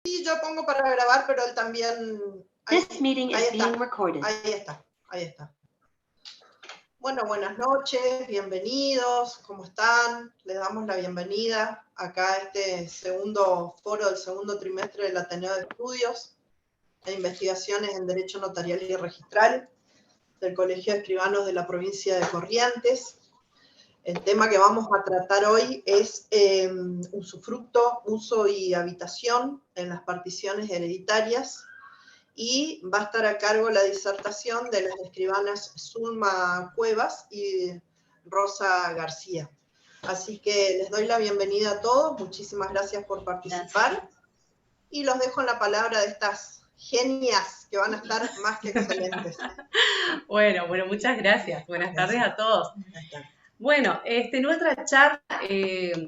Sí, yo pongo para grabar, pero él también... This meeting is being recorded. Ahí está. Bueno, buenas noches, bienvenidos, ¿cómo están? Les damos la bienvenida acá a este segundo foro del segundo trimestre del Ateneo de Estudios e Investigaciones en Derecho Notarial y Registral del Colegio de Escribanos de la provincia de Corrientes. El tema que vamos a tratar hoy es usufructo, uso y habitación en las particiones hereditarias, y va a estar a cargo la disertación de las escribanas Zulma Cuevas y Rosa García. Así que les doy la bienvenida a todos, muchísimas gracias por participar, y los dejo en la palabra de estas genias que van a estar más que excelentes. Bueno, muchas gracias. Buenas tardes a todos. Bueno, nuestra charla,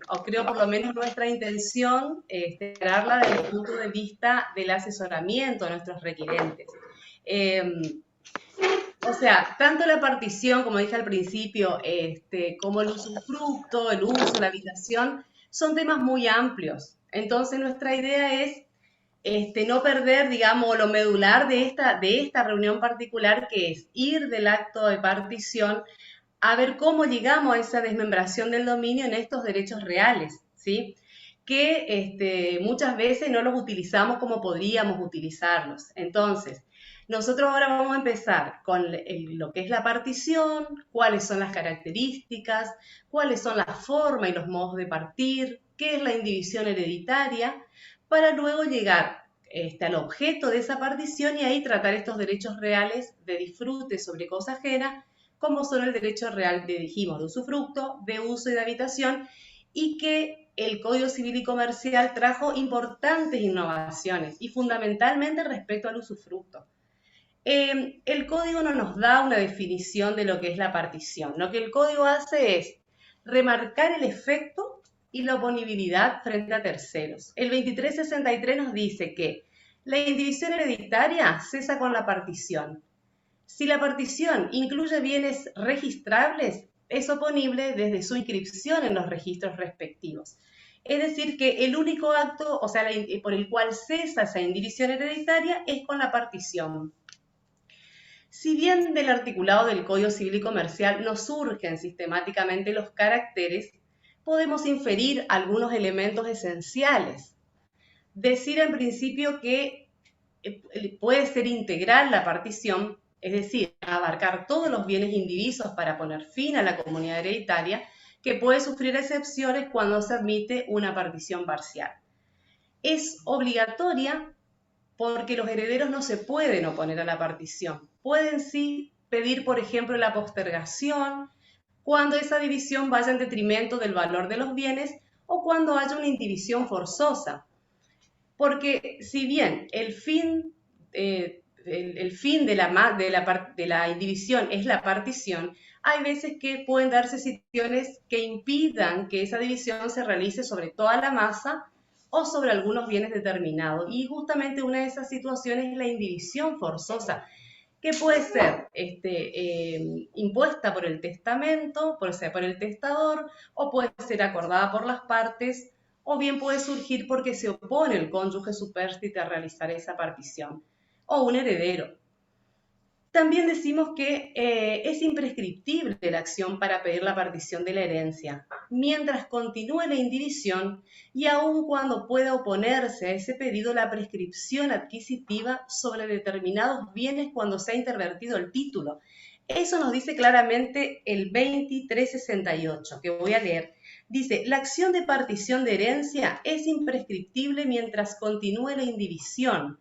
o creo por lo menos nuestra intención, es hablarla desde el punto de vista del asesoramiento a nuestros requirentes. O sea, tanto la partición, como dije al principio, como el usufructo, el uso, la habitación, son temas muy amplios. Entonces, nuestra idea es no perder, digamos, lo medular de esta reunión particular, que es ir del acto de partición a ver cómo llegamos a esa desmembración del dominio en estos derechos reales, ¿sí? Que muchas veces no los utilizamos como podríamos utilizarlos. Entonces, nosotros ahora vamos a empezar con lo que es la partición, cuáles son las características, cuáles son las formas y los modos de partir, qué es la indivisión hereditaria, para luego llegar al objeto de esa partición y ahí tratar estos derechos reales de disfrute sobre cosa ajena, como son el derecho real, dijimos, de usufructo, de uso y de habitación, y que el Código Civil y Comercial trajo importantes innovaciones, y fundamentalmente respecto al usufructo. El Código no nos da una definición de lo que es la partición. Lo que el Código hace es remarcar el efecto y la oponibilidad frente a terceros. El 2363 nos dice que la indivisión hereditaria cesa con la partición. Si la partición incluye bienes registrables, es oponible desde su inscripción en los registros respectivos. Es decir, que el único acto, o sea, por el cual cesa esa indivisión hereditaria es con la partición. Si bien del articulado del Código Civil y Comercial no surgen sistemáticamente los caracteres, podemos inferir algunos elementos esenciales. Decir en principio que puede ser integral la partición, es decir, abarcar todos los bienes indivisos para poner fin a la comunidad hereditaria, que puede sufrir excepciones cuando se admite una partición parcial. Es obligatoria porque los herederos no se pueden oponer a la partición. Pueden sí pedir, por ejemplo, la postergación cuando esa división vaya en detrimento del valor de los bienes o cuando haya una indivisión forzosa. Porque si bien el fin de la indivisión es la partición, hay veces que pueden darse situaciones que impidan que esa división se realice sobre toda la masa o sobre algunos bienes determinados. Y justamente una de esas situaciones es la indivisión forzosa, que puede ser impuesta por el testamento, por el testador, o puede ser acordada por las partes, o bien puede surgir porque se opone el cónyuge supérstite a realizar esa partición, o un heredero. También decimos que es imprescriptible la acción para pedir la partición de la herencia, mientras continúe la indivisión y aun cuando pueda oponerse a ese pedido la prescripción adquisitiva sobre determinados bienes cuando se ha intervertido el título. Eso nos dice claramente el 2368, que voy a leer. Dice, la acción de partición de herencia es imprescriptible mientras continúe la indivisión,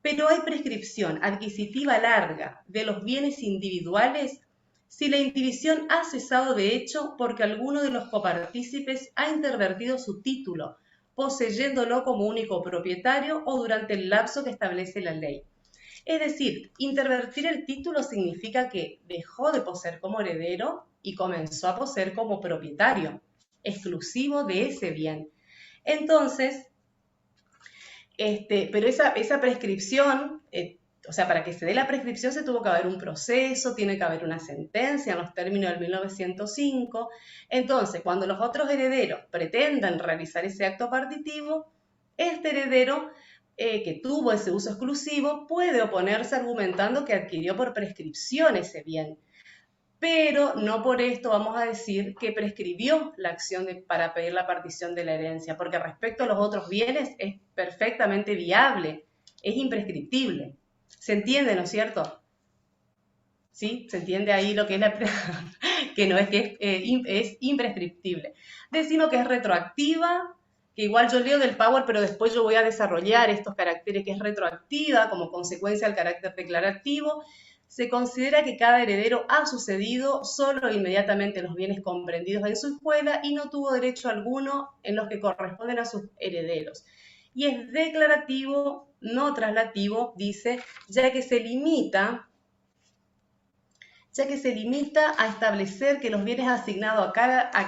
pero hay prescripción adquisitiva larga de los bienes individuales si la indivisión ha cesado de hecho porque alguno de los copartícipes ha intervertido su título, poseyéndolo como único propietario o durante el lapso que establece la ley. Es decir, intervertir el título significa que dejó de poseer como heredero y comenzó a poseer como propietario, exclusivo de ese bien. Entonces, pero esa prescripción, o sea, para que se dé la prescripción se tuvo que haber un proceso, tiene que haber una sentencia en los términos del 1905. Entonces, cuando los otros herederos pretendan realizar ese acto partitivo, este heredero que tuvo ese uso exclusivo puede oponerse argumentando que adquirió por prescripción ese bien. Pero no por esto vamos a decir que prescribió la acción para pedir la partición de la herencia, porque respecto a los otros bienes es perfectamente viable, es imprescriptible. ¿Se entiende, no es cierto? ¿Sí? ¿Se entiende ahí lo que es que no es que es imprescriptible? Decimos que es retroactiva, que igual yo leo del Power, pero después yo voy a desarrollar estos caracteres, que es retroactiva como consecuencia del carácter declarativo. Se considera que cada heredero ha sucedido solo inmediatamente los bienes comprendidos en su escuela y no tuvo derecho alguno en los que corresponden a sus herederos. Y es declarativo, no traslativo, dice, ya que se limita a establecer que los bienes asignados a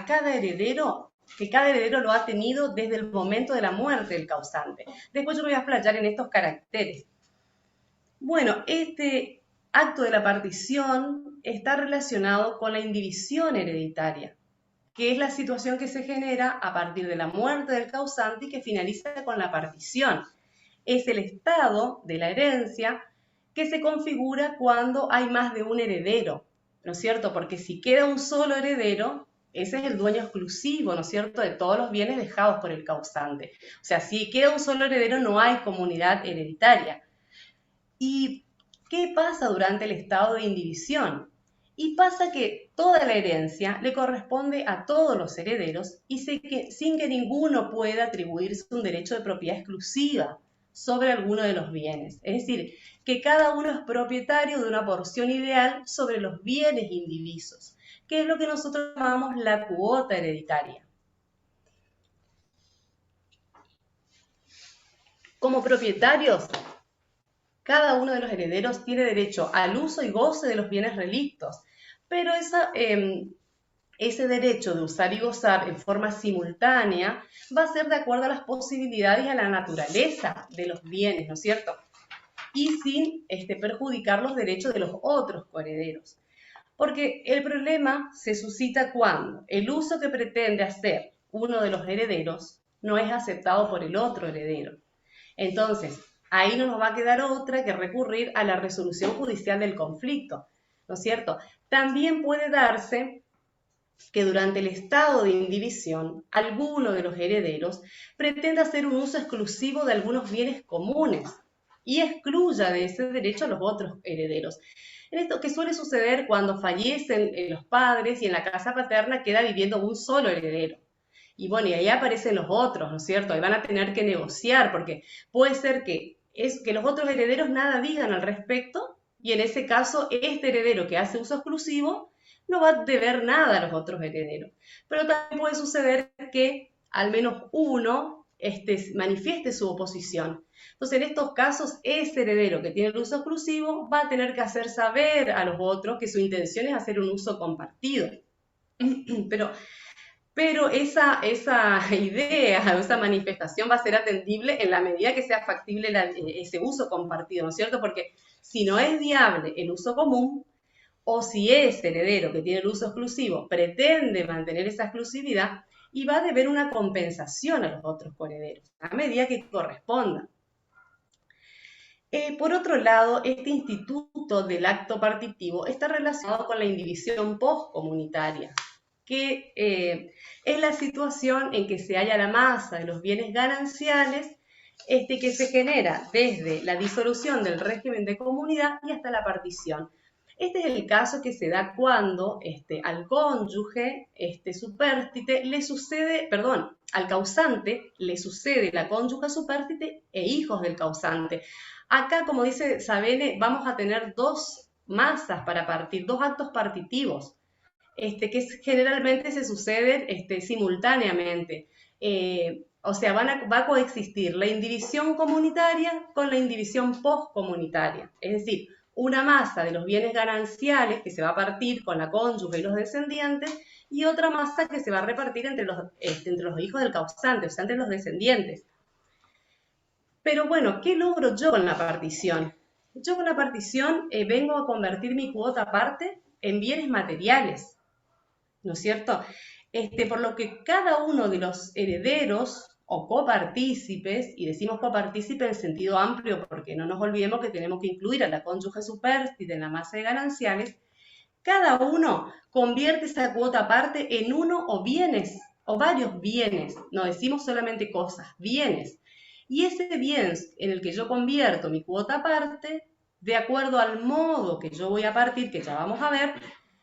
cada heredero, que cada heredero lo ha tenido desde el momento de la muerte del causante. Después yo me voy a explayar en estos caracteres. Bueno, este acto de la partición está relacionado con la indivisión hereditaria, que es la situación que se genera a partir de la muerte del causante y que finaliza con la partición. Es el estado de la herencia que se configura cuando hay más de un heredero, ¿no es cierto? Porque si queda un solo heredero, ese es el dueño exclusivo, ¿no es cierto?, de todos los bienes dejados por el causante. O sea, si queda un solo heredero, no hay comunidad hereditaria. ¿Y qué pasa durante el estado de indivisión? Y pasa que toda la herencia le corresponde a todos los herederos y sin que ninguno pueda atribuirse un derecho de propiedad exclusiva sobre alguno de los bienes. Es decir, que cada uno es propietario de una porción ideal sobre los bienes indivisos, que es lo que nosotros llamamos la cuota hereditaria. Como propietarios, cada uno de los herederos tiene derecho al uso y goce de los bienes relictos, pero ese derecho de usar y gozar en forma simultánea va a ser de acuerdo a las posibilidades y a la naturaleza de los bienes, ¿no es cierto? Y sin perjudicar los derechos de los otros coherederos. Porque el problema se suscita cuando el uso que pretende hacer uno de los herederos no es aceptado por el otro heredero. Entonces, ahí no nos va a quedar otra que recurrir a la resolución judicial del conflicto, ¿no es cierto? También puede darse que durante el estado de indivisión, alguno de los herederos pretenda hacer un uso exclusivo de algunos bienes comunes y excluya de ese derecho a los otros herederos. En esto que suele suceder cuando fallecen los padres y en la casa paterna queda viviendo un solo heredero. Y bueno, y ahí aparecen los otros, ¿no es cierto? Ahí van a tener que negociar, porque puede ser que los otros herederos nada digan al respecto, y en ese caso, este heredero que hace uso exclusivo no va a deber nada a los otros herederos. Pero también puede suceder que al menos uno manifieste su oposición. Entonces, en estos casos, ese heredero que tiene el uso exclusivo va a tener que hacer saber a los otros que su intención es hacer un uso compartido. Pero esa idea, esa manifestación va a ser atendible en la medida que sea factible ese uso compartido, ¿no es cierto? Porque si no es viable el uso común, o si ese heredero que tiene el uso exclusivo pretende mantener esa exclusividad, y va a deber una compensación a los otros coherederos, a medida que corresponda. Por otro lado, este instituto del acto partitivo está relacionado con la indivisión postcomunitaria, que es la situación en que se halla la masa de los bienes gananciales que se genera desde la disolución del régimen de comunidad y hasta la partición. Este es el caso que se da cuando al cónyuge supérstite le sucede, perdón, al causante le sucede la cónyuge supérstite e hijos del causante. Acá, como dice Sabene, vamos a tener dos masas para partir, dos actos partitivos, que generalmente se suceden simultáneamente. O sea, va a coexistir la indivisión comunitaria con la indivisión postcomunitaria. Es decir, una masa de los bienes gananciales que se va a partir con la cónyuge y los descendientes, y otra masa que se va a repartir entre los hijos del causante, o sea, entre los descendientes. Pero bueno, ¿qué logro yo con la partición? Yo con la partición vengo a convertir mi cuota aparte en bienes materiales, ¿no es cierto? Por lo que cada uno de los herederos o copartícipes, y decimos copartícipe en sentido amplio porque no nos olvidemos que tenemos que incluir a la cónyuge supérstite en la masa de gananciales, cada uno convierte esa cuota parte en uno o bienes, o varios bienes, no decimos solamente cosas, bienes. Y ese bien en el que yo convierto mi cuota parte, de acuerdo al modo que yo voy a partir, que ya vamos a ver,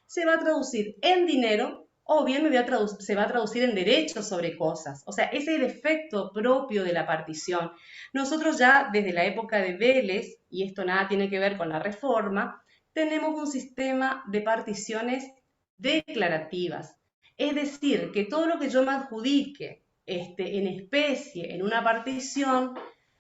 se va a traducir en dinero o bien se va a traducir en derechos sobre cosas. O sea, ese es el efecto propio de la partición. Nosotros ya desde la época de Vélez, y esto nada tiene que ver con la reforma, tenemos un sistema de particiones declarativas. Es decir, que todo lo que yo me adjudique en especie en una partición,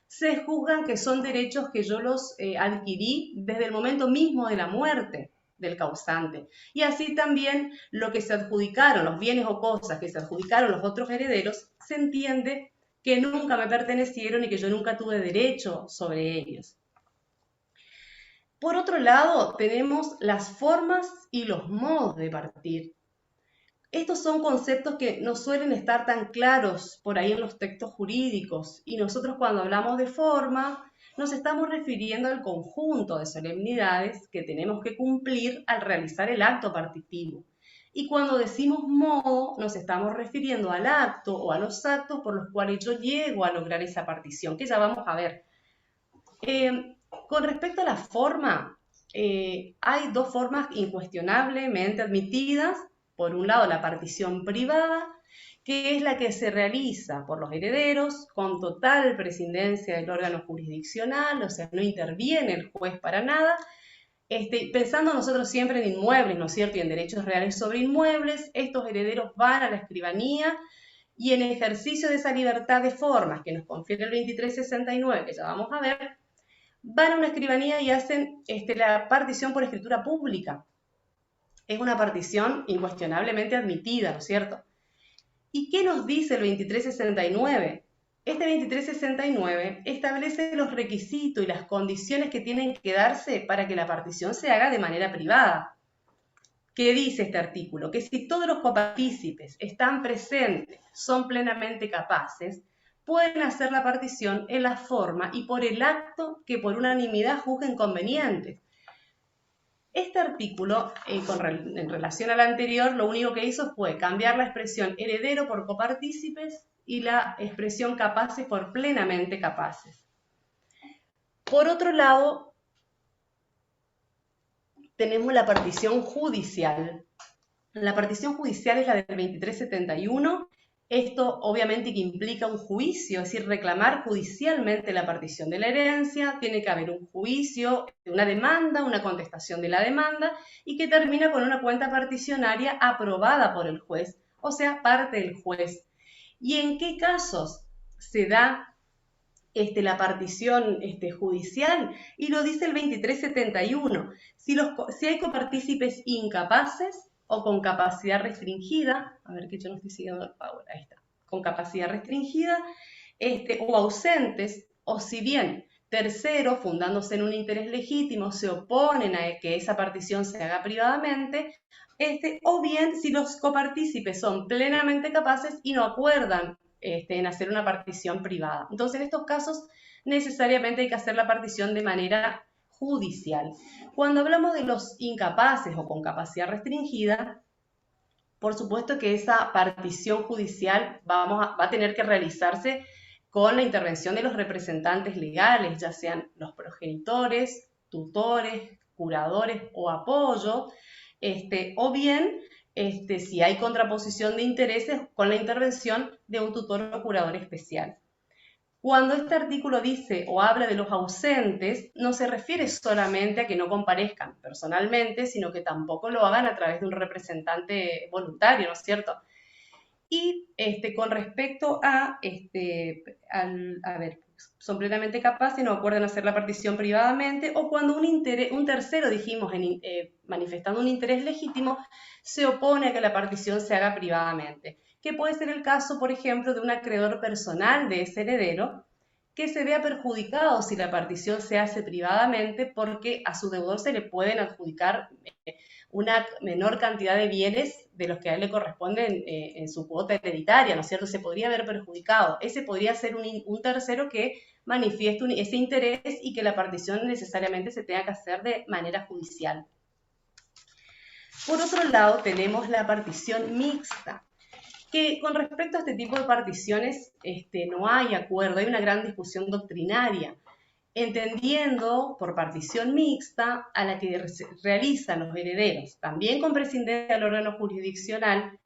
se juzgan que son derechos que yo los adquirí desde el momento mismo de la muerte del causante. Y así también lo que se adjudicaron, los bienes o cosas que se adjudicaron los otros herederos, se entiende que nunca me pertenecieron y que yo nunca tuve derecho sobre ellos. Por otro lado, tenemos las formas y los modos de partir. Estos son conceptos que no suelen estar tan claros por ahí en los textos jurídicos, y nosotros cuando hablamos de forma nos estamos refiriendo al conjunto de solemnidades que tenemos que cumplir al realizar el acto partitivo. Y cuando decimos modo, nos estamos refiriendo al acto o a los actos por los cuales yo llego a lograr esa partición, que ya vamos a ver. Con respecto a la forma, hay dos formas incuestionablemente admitidas. Por un lado, la partición privada, que es la que se realiza por los herederos con total prescindencia del órgano jurisdiccional, o sea, no interviene el juez para nada, pensando nosotros siempre en inmuebles, ¿no es cierto?, y en derechos reales sobre inmuebles. Estos herederos van a la escribanía y en ejercicio de esa libertad de formas que nos confiere el 2369, que ya vamos a ver, van a una escribanía y hacen la partición por escritura pública. Es una partición incuestionablemente admitida, ¿no es cierto? ¿Y qué nos dice el 2369? Este 2369 establece los requisitos y las condiciones que tienen que darse para que la partición se haga de manera privada. ¿Qué dice este artículo? Que si todos los copartícipes están presentes, son plenamente capaces, pueden hacer la partición en la forma y por el acto que por unanimidad juzguen conveniente. Este artículo, en relación al anterior, lo único que hizo fue cambiar la expresión heredero por copartícipes y la expresión capaces por plenamente capaces. Por otro lado, tenemos la partición judicial. La partición judicial es la del 2371. Esto obviamente que implica un juicio, es decir, reclamar judicialmente la partición de la herencia. Tiene que haber un juicio, una demanda, una contestación de la demanda y que termina con una cuenta particionaria aprobada por el juez, o sea, parte del juez. ¿Y en qué casos se da la partición judicial? Y lo dice el 2371. Si hay copartícipes incapaces o con capacidad restringida, a ver que yo no estoy siguiendo el power, ahí está, con capacidad restringida, o ausentes, o si bien terceros, fundándose en un interés legítimo, se oponen a que esa partición se haga privadamente, o bien si los copartícipes son plenamente capaces y no acuerdan en hacer una partición privada. Entonces, en estos casos, necesariamente hay que hacer la partición de manera judicial. Cuando hablamos de los incapaces o con capacidad restringida, por supuesto que esa partición judicial va a tener que realizarse con la intervención de los representantes legales, ya sean los progenitores, tutores, curadores o apoyo, o bien si hay contraposición de intereses con la intervención de un tutor o curador especial. Cuando este artículo dice o habla de los ausentes, no se refiere solamente a que no comparezcan personalmente, sino que tampoco lo hagan a través de un representante voluntario, ¿no es cierto? Y con respecto a, son plenamente capaces y no acuerdan hacer la partición privadamente, o cuando un tercero, dijimos, manifestando un interés legítimo, se opone a que la partición se haga privadamente. Que puede ser el caso, por ejemplo, de un acreedor personal de ese heredero que se vea perjudicado si la partición se hace privadamente, porque a su deudor se le pueden adjudicar una menor cantidad de bienes de los que a él le corresponden en su cuota hereditaria, ¿no es cierto? Se podría ver perjudicado. Ese podría ser un tercero que manifieste ese interés y que la partición necesariamente se tenga que hacer de manera judicial. Por otro lado, tenemos la partición mixta, que con respecto a este tipo de particiones no hay acuerdo, hay una gran discusión doctrinaria, entendiendo por partición mixta a la que realizan los herederos, también con prescindencia del órgano jurisdiccional,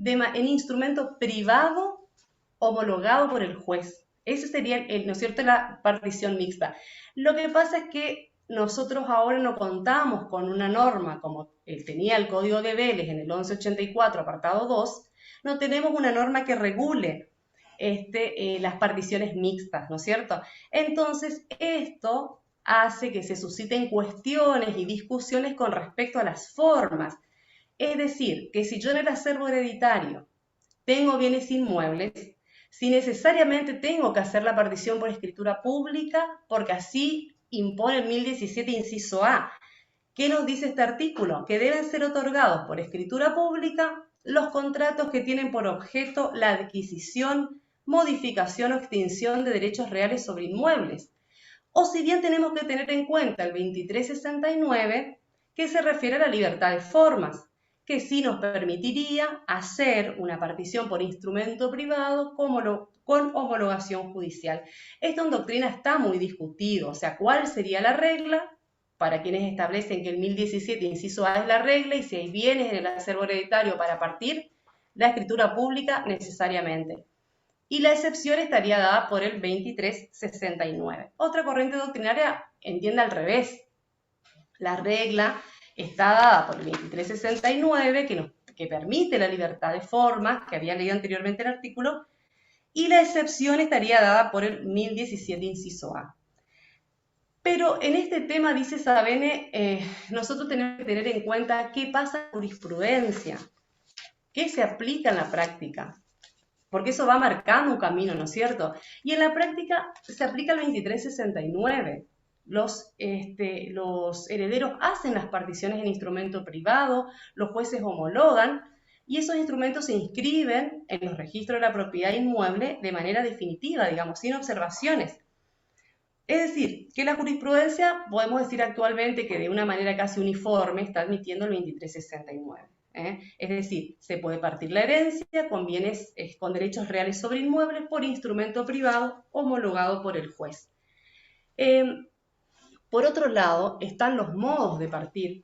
en instrumento privado homologado por el juez. Ese sería, ¿no es cierto?, la partición mixta. Lo que pasa es que nosotros ahora no contamos con una norma como tenía el Código de Vélez en el 1184, apartado 2, no tenemos una norma que regule las particiones mixtas, ¿no es cierto? Entonces, esto hace que se susciten cuestiones y discusiones con respecto a las formas. Es decir, que si yo en el acervo hereditario tengo bienes inmuebles, si necesariamente tengo que hacer la partición por escritura pública, porque así impone el 1017, inciso A. ¿Qué nos dice este artículo? Que deben ser otorgados por escritura pública los contratos que tienen por objeto la adquisición, modificación o extinción de derechos reales sobre inmuebles. O si bien tenemos que tener en cuenta el 2369, que se refiere a la libertad de formas, que sí nos permitiría hacer una partición por instrumento privado con homologación judicial. Esto en doctrina está muy discutido, o sea, ¿cuál sería la regla? Para quienes establecen que el 1017, inciso A, es la regla, y si hay bienes en el acervo hereditario para partir, la escritura pública necesariamente. Y la excepción estaría dada por el 2369. Otra corriente doctrinaria entiende al revés. La regla está dada por el 2369, que permite la libertad de formas, que había leído anteriormente el artículo, y la excepción estaría dada por el 1017, inciso A. Pero en este tema, dice Savene, nosotros tenemos que tener en cuenta qué pasa en la jurisprudencia, qué se aplica en la práctica, porque eso va marcando un camino, ¿no es cierto? Y en la práctica se aplica el 2369. Los herederos hacen las particiones en instrumento privado, los jueces homologan, y esos instrumentos se inscriben en los registros de la propiedad inmueble de manera definitiva, digamos, sin observaciones. Es decir, que la jurisprudencia, podemos decir actualmente que de una manera casi uniforme está admitiendo el 2369. Es decir, se puede partir la herencia con bienes, con derechos reales sobre inmuebles por instrumento privado homologado por el juez. Por otro lado, están los modos de partir.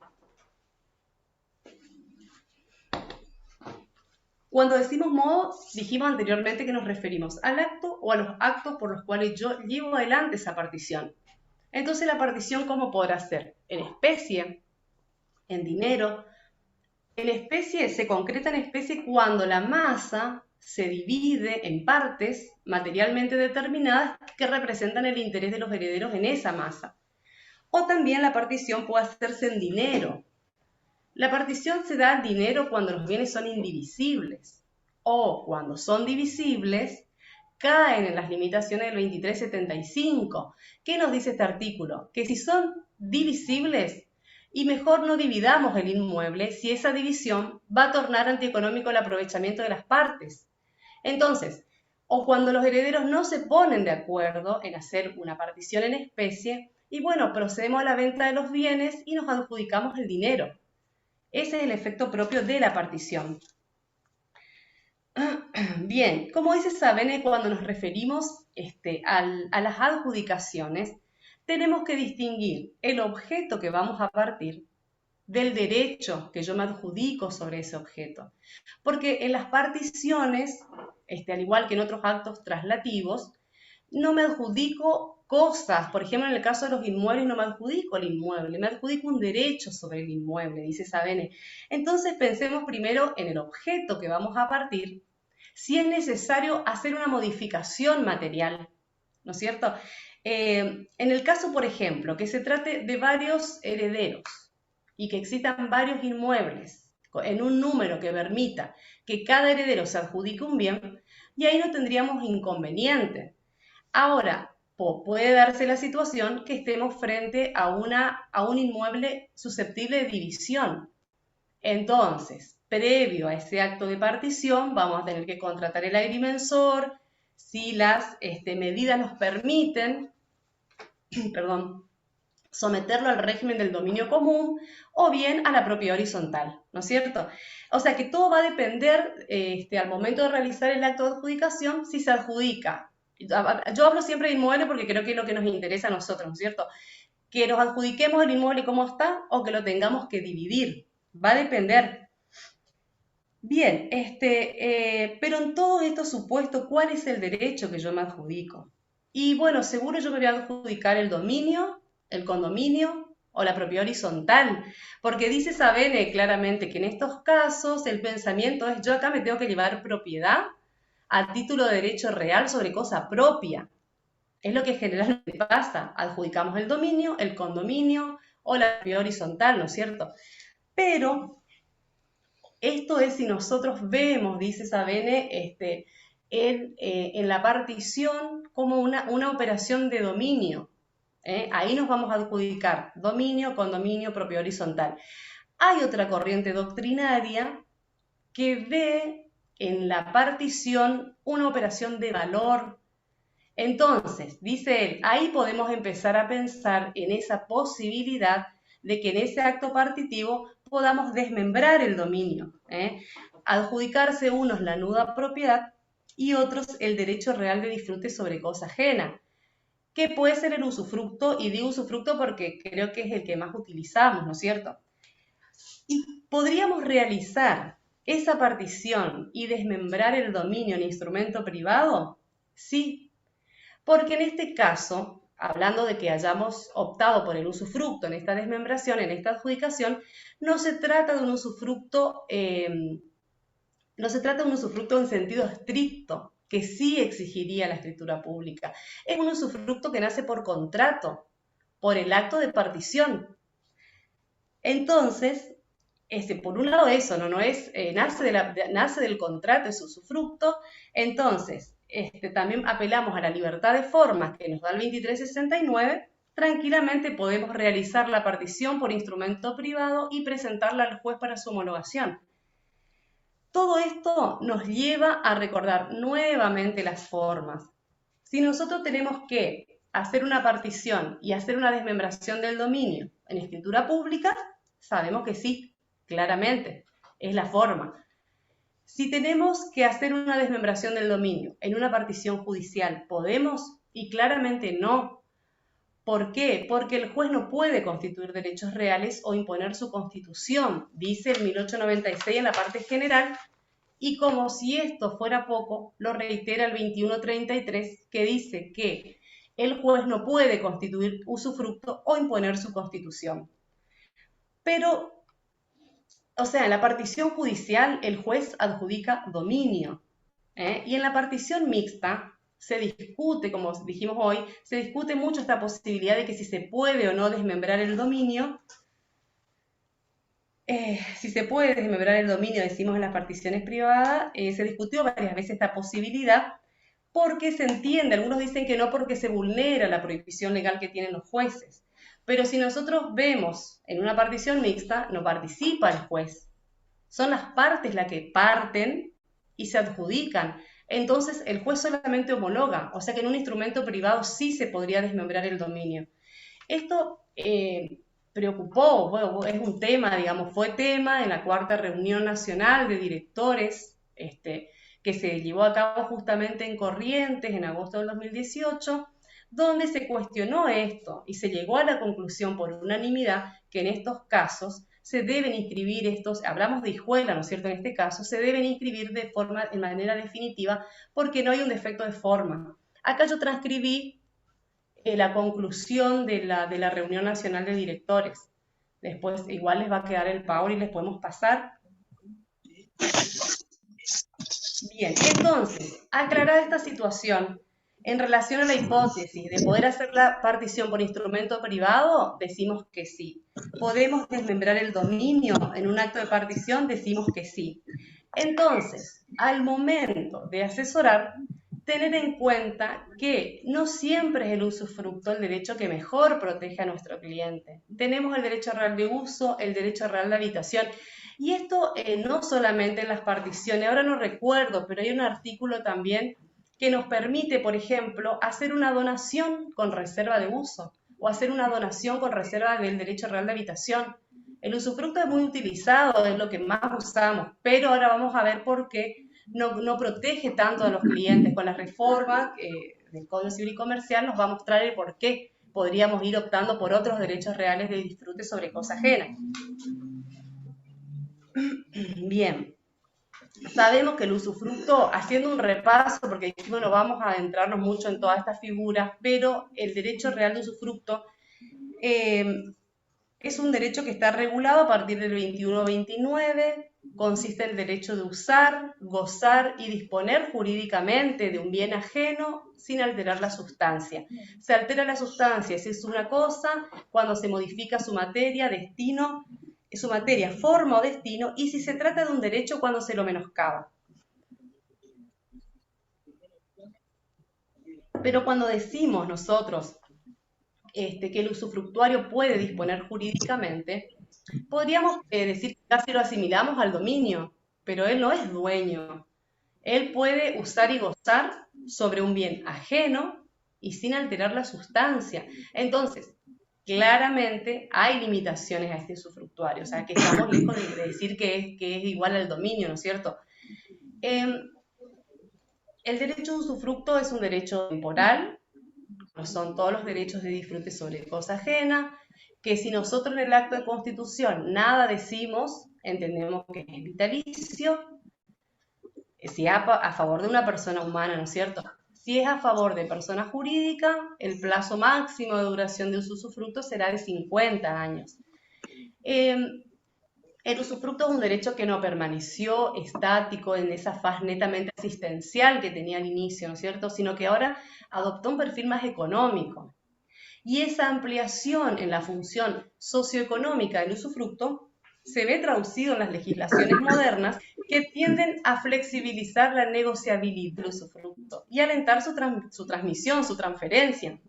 Cuando decimos modo, dijimos anteriormente que nos referimos al acto o a los actos por los cuales yo llevo adelante esa partición. Entonces, la partición, ¿cómo podrá ser? En especie, en dinero. En especie, se concreta en especie cuando la masa se divide en partes materialmente determinadas que representan el interés de los herederos en esa masa. O también la partición puede hacerse en dinero. La partición se da en dinero cuando los bienes son indivisibles, o cuando son divisibles, caen en las limitaciones del 2375. ¿Qué nos dice este artículo? Que si son divisibles, y mejor no dividamos el inmueble si esa división va a tornar antieconómico el aprovechamiento de las partes. Entonces, o cuando los herederos no se ponen de acuerdo en hacer una partición en especie, y bueno, procedemos a la venta de los bienes y nos adjudicamos el dinero. Ese es el efecto propio de la partición. Bien, como dice Savene, cuando nos referimos a las adjudicaciones, tenemos que distinguir el objeto que vamos a partir del derecho que yo me adjudico sobre ese objeto. Porque en las particiones, al igual que en otros actos traslativos, no me adjudico cosas. Por ejemplo, en el caso de los inmuebles no me adjudico el inmueble, me adjudico un derecho sobre el inmueble, dice Savene. Entonces pensemos primero en el objeto que vamos a partir, si es necesario hacer una modificación material, ¿no es cierto? En el caso, por ejemplo, que se trate de varios herederos y que existan varios inmuebles en un número que permita que cada heredero se adjudique un bien, y ahí no tendríamos inconveniente. Ahora, puede darse la situación que estemos frente a un inmueble susceptible de división. Entonces, previo a ese acto de partición, vamos a tener que contratar el agrimensor, si las medidas nos permiten, someterlo al régimen del dominio común o bien a la propiedad horizontal, ¿no es cierto? O sea que todo va a depender al momento de realizar el acto de adjudicación si se adjudica. Yo hablo siempre de inmueble porque creo que es lo que nos interesa a nosotros, ¿no es cierto? Que nos adjudiquemos el inmueble como está o que lo tengamos que dividir. Va a depender. Bien, pero en todos estos supuestos, ¿cuál es el derecho que yo me adjudico? Y bueno, seguro yo me voy a adjudicar el dominio, el condominio o la propiedad horizontal, porque dice Sabene claramente que en estos casos el pensamiento es: yo acá me tengo que llevar propiedad a título de derecho real sobre cosa propia. Es lo que generalmente pasa, adjudicamos el dominio, el condominio o la propiedad horizontal, ¿no es cierto? Pero esto es si nosotros vemos, dice Sabene, en la partición como una operación de dominio. Ahí nos vamos a adjudicar dominio, condominio, propiedad horizontal. Hay otra corriente doctrinaria que ve en la partición una operación de valor. Entonces, dice él, ahí podemos empezar a pensar en esa posibilidad de que en ese acto partitivo podamos desmembrar el dominio, adjudicarse unos la nuda propiedad y otros el derecho real de disfrute sobre cosa ajena, que puede ser el usufructo, y digo usufructo porque creo que es el que más utilizamos, ¿no es cierto? Y podríamos realizar esa partición y desmembrar el dominio en instrumento privado, sí, porque en este caso, hablando de que hayamos optado por el usufructo en esta desmembración, en esta adjudicación, no se trata de un usufructo en sentido estricto, que sí exigiría la escritura pública. Es un usufructo que nace por contrato, por el acto de partición. Entonces, por un lado eso, no es, nace del contrato, es usufructo. Entonces, también apelamos a la libertad de formas que nos da el 2369, tranquilamente podemos realizar la partición por instrumento privado y presentarla al juez para su homologación. Todo esto nos lleva a recordar nuevamente las formas. Si nosotros tenemos que hacer una partición y hacer una desmembración del dominio en escritura pública, sabemos que sí, claramente, es la forma. Si tenemos que hacer una desmembración del dominio en una partición judicial, ¿podemos? Y claramente no. ¿Por qué? Porque el juez no puede constituir derechos reales o imponer su constitución, dice el 1896 en la parte general, y como si esto fuera poco, lo reitera el 2133, que dice que el juez no puede constituir usufructo o imponer su constitución. Pero, o sea, en la partición judicial el juez adjudica dominio, y en la partición mixta se discute, como dijimos hoy, se discute mucho esta posibilidad de que si se puede o no desmembrar el dominio. Si se puede desmembrar el dominio, decimos en las particiones privadas, se discutió varias veces esta posibilidad porque se entiende, algunos dicen que no porque se vulnera la prohibición legal que tienen los jueces. Pero si nosotros vemos en una partición mixta, no participa el juez. Son las partes las que parten y se adjudican. Entonces el juez solamente homologa, o sea que en un instrumento privado sí se podría desmembrar el dominio. Esto preocupó, bueno, es un tema, digamos, fue tema en la 4ª reunión nacional de directores, que se llevó a cabo justamente en Corrientes en agosto del 2018, donde se cuestionó esto y se llegó a la conclusión por unanimidad que en estos casos se deben inscribir estos, hablamos de hijuela, ¿no es cierto? En este caso, se deben inscribir de manera definitiva porque no hay un defecto de forma. Acá yo transcribí la conclusión de la reunión nacional de directores. Después igual les va a quedar el PowerPoint y les podemos pasar. Bien, entonces, aclarada esta situación, en relación a la hipótesis de poder hacer la partición por instrumento privado, decimos que sí. ¿Podemos desmembrar el dominio en un acto de partición? Decimos que sí. Entonces, al momento de asesorar, tener en cuenta que no siempre es el usufructo el derecho que mejor protege a nuestro cliente. Tenemos el derecho real de uso, el derecho real de habitación, y esto no solamente en las particiones, ahora no recuerdo, pero hay un artículo también que nos permite, por ejemplo, hacer una donación con reserva de uso o hacer una donación con reserva del derecho real de habitación. El usufructo es muy utilizado, es lo que más usamos, pero ahora vamos a ver por qué no protege tanto a los clientes. Con la reforma del Código Civil y Comercial nos va a mostrar el por qué podríamos ir optando por otros derechos reales de disfrute sobre cosa ajena. Bien, sabemos que el usufructo, haciendo un repaso, porque no vamos a adentrarnos mucho en todas estas figuras, pero el derecho real de usufructo es un derecho que está regulado a partir del 2129, consiste en el derecho de usar, gozar y disponer jurídicamente de un bien ajeno sin alterar la sustancia. Se altera la sustancia si es una cosa, cuando se modifica su materia, destino, su materia, forma o destino, y si se trata de un derecho cuando se lo menoscaba. Pero cuando decimos nosotros que el usufructuario puede disponer jurídicamente, podríamos decir que casi lo asimilamos al dominio, pero él no es dueño. Él puede usar y gozar sobre un bien ajeno y sin alterar la sustancia. Entonces, claramente hay limitaciones a este usufructuario, o sea, que estamos lejos de decir que es igual al dominio, ¿no es cierto? El derecho de usufructo es un derecho temporal, son todos los derechos de disfrute sobre cosa ajena, que si nosotros en el acto de constitución nada decimos, entendemos que es vitalicio, si es a favor de una persona humana, ¿no es cierto? Si es a favor de persona jurídica, el plazo máximo de duración de usufructo será de 50 años. El usufructo es un derecho que no permaneció estático en esa faz netamente asistencial que tenía al inicio, ¿no es cierto? Sino que ahora adoptó un perfil más económico. Y esa ampliación en la función socioeconómica del usufructo se ve traducido en las legislaciones modernas que tienden a flexibilizar la negociabilidad del usufructo y alentar su transmisión, su transferencia.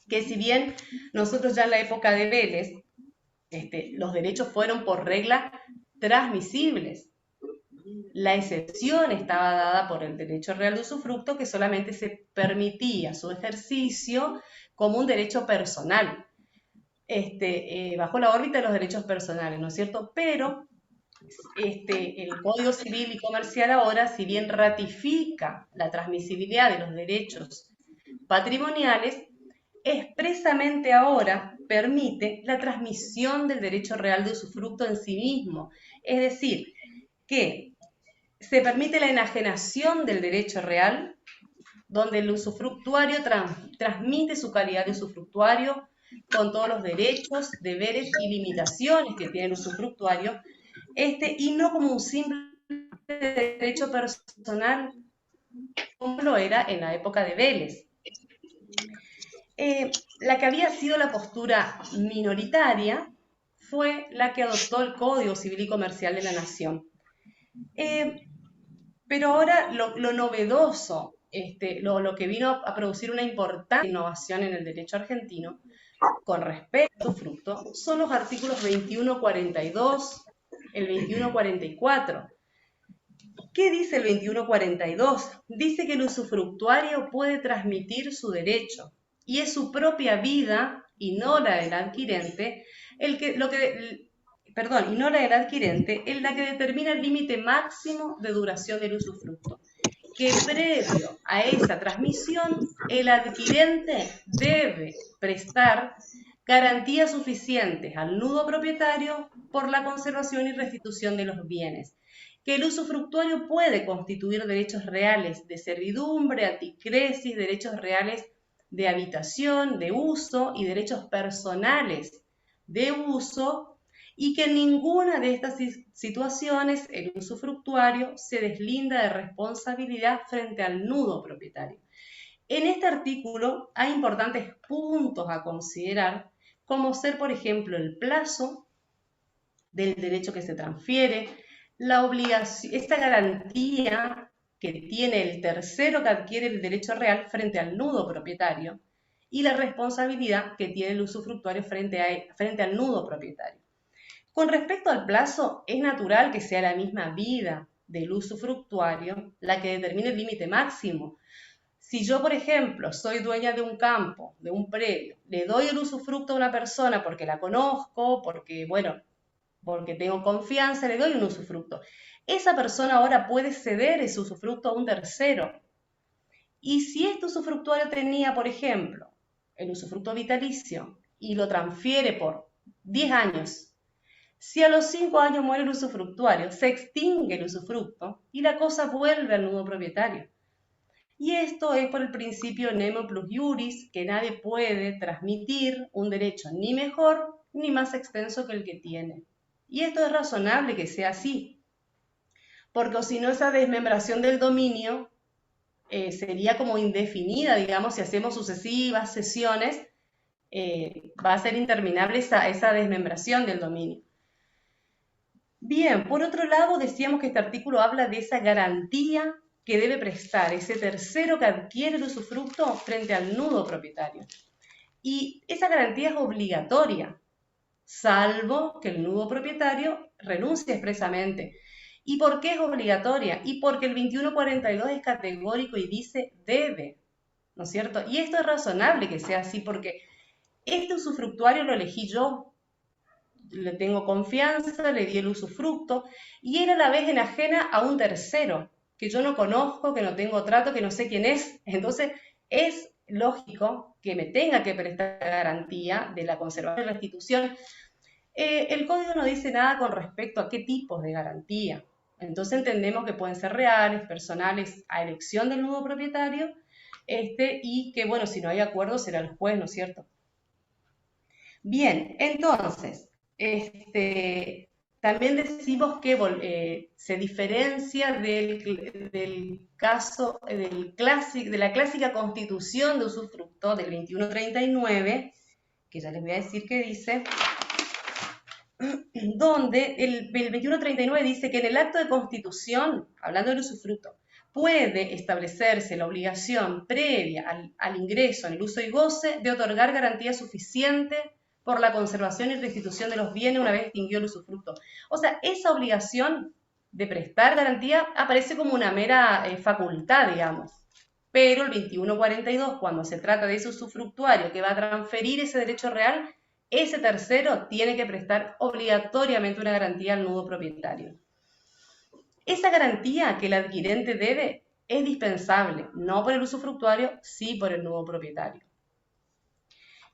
Que si bien nosotros ya en la época de Vélez, los derechos fueron por regla transmisibles. La excepción estaba dada por el derecho real de usufructo, que solamente se permitía su ejercicio como un derecho personal, bajo la órbita de los derechos personales, ¿no es cierto? Pero el Código Civil y Comercial ahora, si bien ratifica la transmisibilidad de los derechos patrimoniales, expresamente ahora permite la transmisión del derecho real de usufructo en sí mismo. Es decir, que se permite la enajenación del derecho real, donde el usufructuario transmite su calidad de usufructuario con todos los derechos, deberes y limitaciones que tiene el usufructuario, y no como un simple derecho personal como lo era en la época de Vélez. La que había sido la postura minoritaria fue la que adoptó el Código Civil y Comercial de la Nación. Pero ahora lo novedoso, lo que vino a producir una importante innovación en el derecho argentino con respecto al usufructo son los artículos 2142, el 2144. ¿Qué dice el 2142? Dice que el usufructuario puede transmitir su derecho y es su propia vida y no la del adquirente y no la del adquirente, es la que determina el límite máximo de duración del usufructo. Que previo a esa transmisión, el adquirente debe prestar garantías suficientes al nudo propietario por la conservación y restitución de los bienes. Que el usufructuario puede constituir derechos reales de servidumbre, anticresis, derechos reales de habitación, de uso y derechos personales de uso, y que en ninguna de estas situaciones el usufructuario se deslinda de responsabilidad frente al nudo propietario. En este artículo hay importantes puntos a considerar, como ser, por ejemplo, el plazo del derecho que se transfiere, la obligación, esta garantía que tiene el tercero que adquiere el derecho real frente al nudo propietario y la responsabilidad que tiene el usufructuario frente al nudo propietario. Con respecto al plazo, es natural que sea la misma vida del usufructuario la que determine el límite máximo. Si yo, por ejemplo, soy dueña de un campo, de un predio, le doy el usufructo a una persona porque la conozco, porque tengo confianza, le doy un usufructo. Esa persona ahora puede ceder ese usufructo a un tercero. Y si este usufructuario tenía, por ejemplo, el usufructo vitalicio y lo transfiere por 10 años, si a los 5 años muere el usufructuario, se extingue el usufructo y la cosa vuelve al nudo propietario. Y esto es por el principio nemo plus iuris, que nadie puede transmitir un derecho ni mejor ni más extenso que el que tiene. Y esto es razonable que sea así, porque si no esa desmembración del dominio sería como indefinida, digamos, si hacemos sucesivas sesiones, va a ser interminable esa desmembración del dominio. Bien, por otro lado, decíamos que este artículo habla de esa garantía que debe prestar ese tercero que adquiere el usufructo frente al nudo propietario. Y esa garantía es obligatoria, salvo que el nudo propietario renuncie expresamente. ¿Y por qué es obligatoria? Y porque el 2142 es categórico y dice debe, ¿no es cierto? Y esto es razonable que sea así porque este usufructuario lo elegí yo, le tengo confianza, le di el usufructo y era a la vez enajena a un tercero que yo no conozco, que no tengo trato, que no sé quién es. Entonces es lógico que me tenga que prestar garantía de la conservación y restitución. El código no dice nada con respecto a qué tipos de garantía. Entonces entendemos que pueden ser reales, personales, a elección del nudo propietario, y que, bueno, si no hay acuerdo será el juez, ¿no es cierto? Bien, entonces, también decimos que se diferencia del caso de la clásica constitución de usufructo del 2139, que ya les voy a decir qué dice, donde el 2139 dice que en el acto de constitución, hablando del usufructo, puede establecerse la obligación previa al ingreso en el uso y goce de otorgar garantía suficiente por la conservación y restitución de los bienes una vez extinguido el usufructo. O sea, esa obligación de prestar garantía aparece como una mera facultad, digamos. Pero el 2142, cuando se trata de ese usufructuario que va a transferir ese derecho real, ese tercero tiene que prestar obligatoriamente una garantía al nudo propietario. Esa garantía que el adquirente debe es dispensable, no por el usufructuario, sí por el nudo propietario.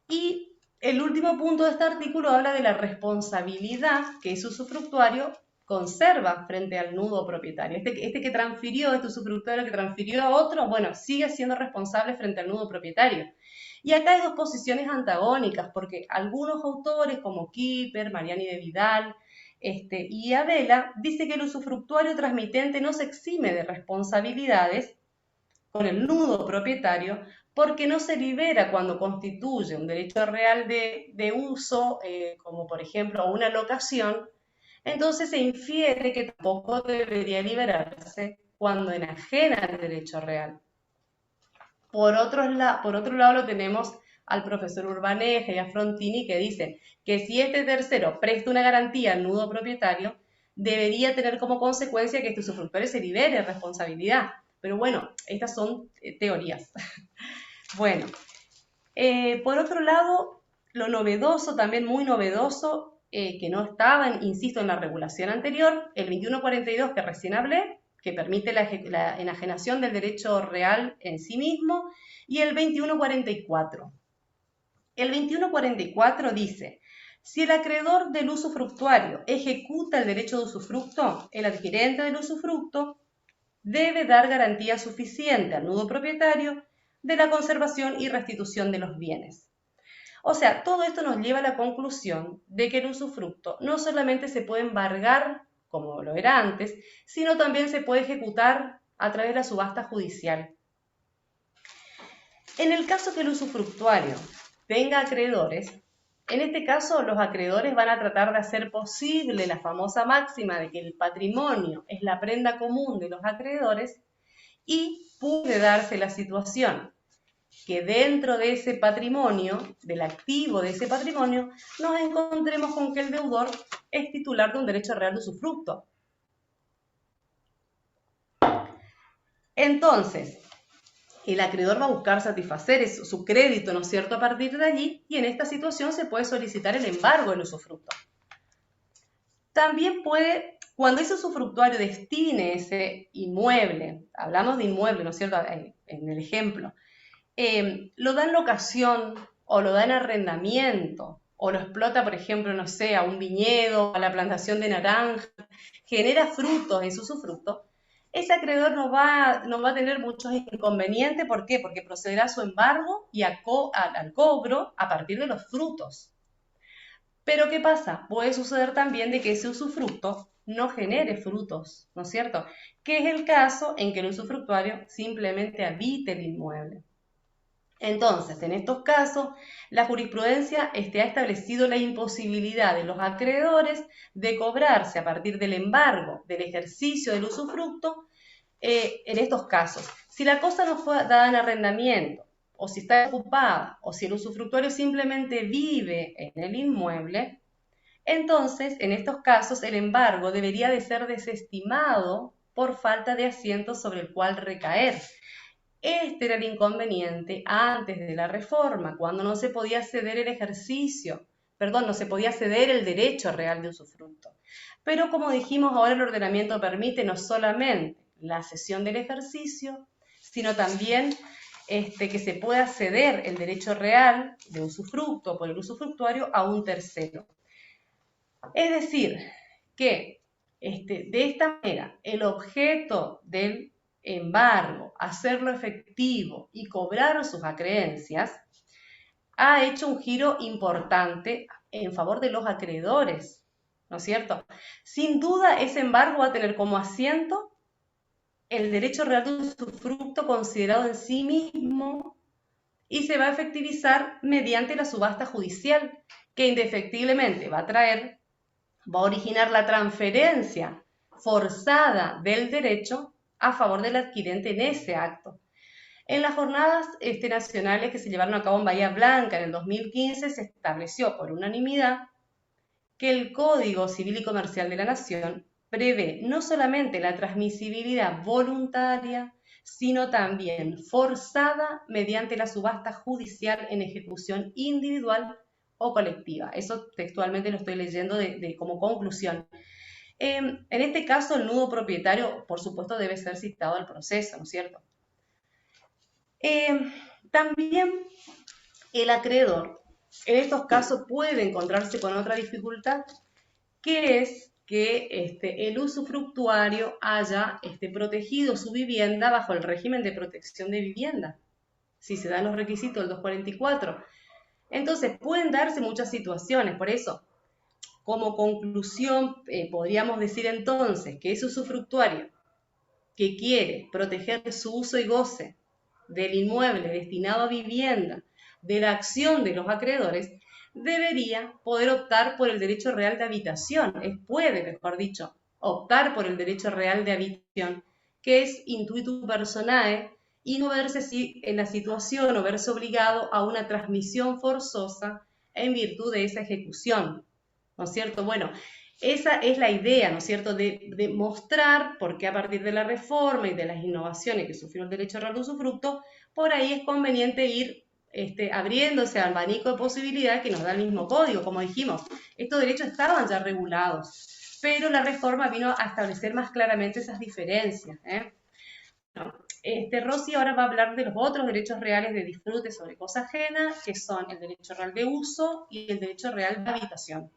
Y el último punto de este artículo habla de la responsabilidad que ese usufructuario conserva frente al nudo propietario. Este usufructuario que transfirió a otro, bueno, sigue siendo responsable frente al nudo propietario. Y acá hay dos posiciones antagónicas, porque algunos autores como Kipper, Mariani de Vidal y Abela dicen que el usufructuario transmitente no se exime de responsabilidades con el nudo propietario porque no se libera cuando constituye un derecho real de uso, como por ejemplo una locación. Entonces se infiere que tampoco debería liberarse cuando enajena el derecho real. Por otro lado lo tenemos al profesor Urbaneja y a Frontini que dicen que si este tercero presta una garantía al nudo propietario, debería tener como consecuencia que este usufructuario se libere de responsabilidad. Pero bueno, estas son teorías. Bueno, por otro lado, lo novedoso, también muy novedoso, que no estaba, insisto, en la regulación anterior, el 2142 que recién hablé, que permite la enajenación del derecho real en sí mismo, y el 2144. El 2144 dice, si el acreedor del usufructuario ejecuta el derecho de usufructo, el adquirente del usufructo debe dar garantía suficiente al nudo propietario de la conservación y restitución de los bienes. O sea, todo esto nos lleva a la conclusión de que el usufructo no solamente se puede embargar, como lo era antes, sino también se puede ejecutar a través de la subasta judicial. En el caso que el usufructuario tenga acreedores, en este caso los acreedores van a tratar de hacer posible la famosa máxima de que el patrimonio es la prenda común de los acreedores y puede darse la situación que dentro de ese patrimonio, del activo de ese patrimonio, nos encontremos con que el deudor es titular de un derecho real de usufructo. Entonces, el acreedor va a buscar satisfacer su crédito, ¿no es cierto?, a partir de allí, y en esta situación se puede solicitar el embargo del usufructo. También puede, cuando ese usufructuario destine ese inmueble, hablamos de inmueble, ¿no es cierto?, en el ejemplo, lo da en locación o lo da en arrendamiento o lo explota, por ejemplo, no sé, a un viñedo, a la plantación de naranja, genera frutos en su usufructo, ese acreedor no va a tener muchos inconvenientes. ¿Por qué? Porque procederá a su embargo y al cobro a partir de los frutos. Pero ¿qué pasa? Puede suceder también de que ese usufructo no genere frutos, ¿no es cierto? Que es el caso en que el usufructuario simplemente habite el inmueble. Entonces, en estos casos, la jurisprudencia ha establecido la imposibilidad de los acreedores de cobrarse a partir del embargo del ejercicio del usufructo en estos casos. Si la cosa no fue dada en arrendamiento, o si está ocupada, o si el usufructuario simplemente vive en el inmueble, entonces, en estos casos, el embargo debería de ser desestimado por falta de asiento sobre el cual recaer. Este era el inconveniente antes de la reforma, cuando no se podía ceder no se podía ceder el derecho real de usufructo. Pero como dijimos, ahora el ordenamiento permite no solamente la cesión del ejercicio, sino también que se pueda ceder el derecho real de usufructo por el usufructuario a un tercero. Es decir, que de esta manera el objeto del embargo, hacerlo efectivo y cobrar sus acreencias, ha hecho un giro importante en favor de los acreedores, ¿no es cierto? Sin duda, ese embargo va a tener como asiento el derecho real de usufructo considerado en sí mismo y se va a efectivizar mediante la subasta judicial, que indefectiblemente va a originar la transferencia forzada del derecho a favor del adquirente en ese acto. En las jornadas nacionales que se llevaron a cabo en Bahía Blanca en el 2015 se estableció por unanimidad que el Código Civil y Comercial de la Nación prevé no solamente la transmisibilidad voluntaria, sino también forzada mediante la subasta judicial en ejecución individual o colectiva. Eso textualmente lo estoy leyendo como conclusión. En este caso, el nudo propietario, por supuesto, debe ser citado al proceso, ¿no es cierto? También el acreedor, en estos casos, puede encontrarse con otra dificultad, que es que el usufructuario haya protegido su vivienda bajo el régimen de protección de vivienda, si se dan los requisitos del 244. Entonces, pueden darse muchas situaciones, por eso, como conclusión, podríamos decir entonces que ese usufructuario que quiere proteger su uso y goce del inmueble destinado a vivienda de la acción de los acreedores, debería poder optar por el derecho real de habitación, puede, mejor dicho, optar por el derecho real de habitación, que es intuitu personae, y no verse en la situación o verse obligado a una transmisión forzosa en virtud de esa ejecución, ¿no es cierto? Bueno, esa es la idea, ¿no es cierto?, de mostrar por qué a partir de la reforma y de las innovaciones que sufrió el derecho real de usufructo, por ahí es conveniente ir abriéndose al abanico de posibilidades que nos da el mismo código. Como dijimos, estos derechos estaban ya regulados, pero la reforma vino a establecer más claramente esas diferencias. Bueno, Rosy ahora va a hablar de los otros derechos reales de disfrute sobre cosa ajena, que son el derecho real de uso y el derecho real de habitación.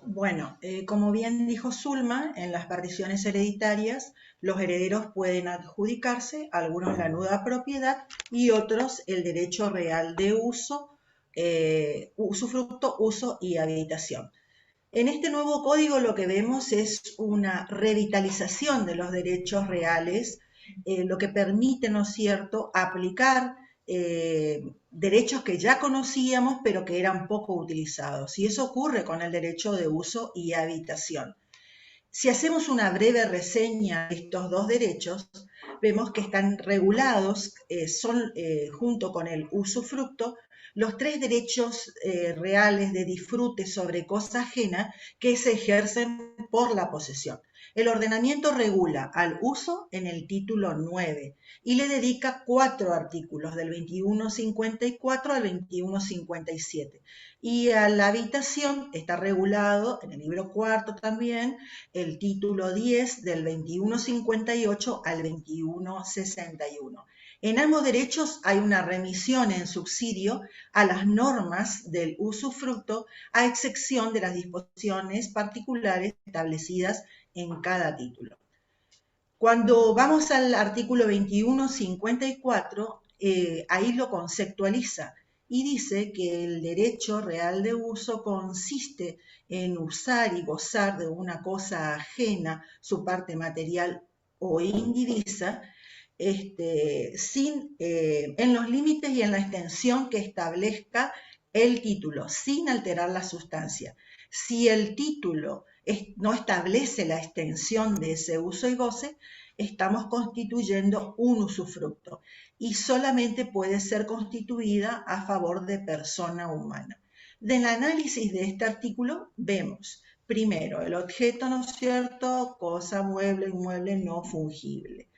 Bueno, como bien dijo Zulma, en las particiones hereditarias los herederos pueden adjudicarse, algunos la nuda propiedad y otros el derecho real de uso, usufructo, uso y habitación. En este nuevo código lo que vemos es una revitalización de los derechos reales, lo que permite, ¿no es cierto?, aplicar derechos que ya conocíamos pero que eran poco utilizados, y eso ocurre con el derecho de uso y habitación. Si hacemos una breve reseña de estos dos derechos, vemos que están regulados, junto con el usufructo, los 3 derechos reales de disfrute sobre cosa ajena que se ejercen por la posesión. El ordenamiento regula al uso en el título 9 y le dedica 4 artículos, del 2154 al 2157. Y a la habitación está regulado en el libro 4 también el título 10 del 2158 al 2161. En ambos derechos hay una remisión en subsidio a las normas del usufructo, a excepción de las disposiciones particulares establecidas en cada título. Cuando vamos al artículo 2154, ahí lo conceptualiza y dice que el derecho real de uso consiste en usar y gozar de una cosa ajena, su parte material o indivisa, en los límites y en la extensión que establezca el título, sin alterar la sustancia. Si el título no establece la extensión de ese uso y goce, estamos constituyendo un usufructo y solamente puede ser constituida a favor de persona humana. Del análisis de este artículo vemos, primero, el objeto, ¿no es cierto?, cosa, mueble, inmueble, no fungible.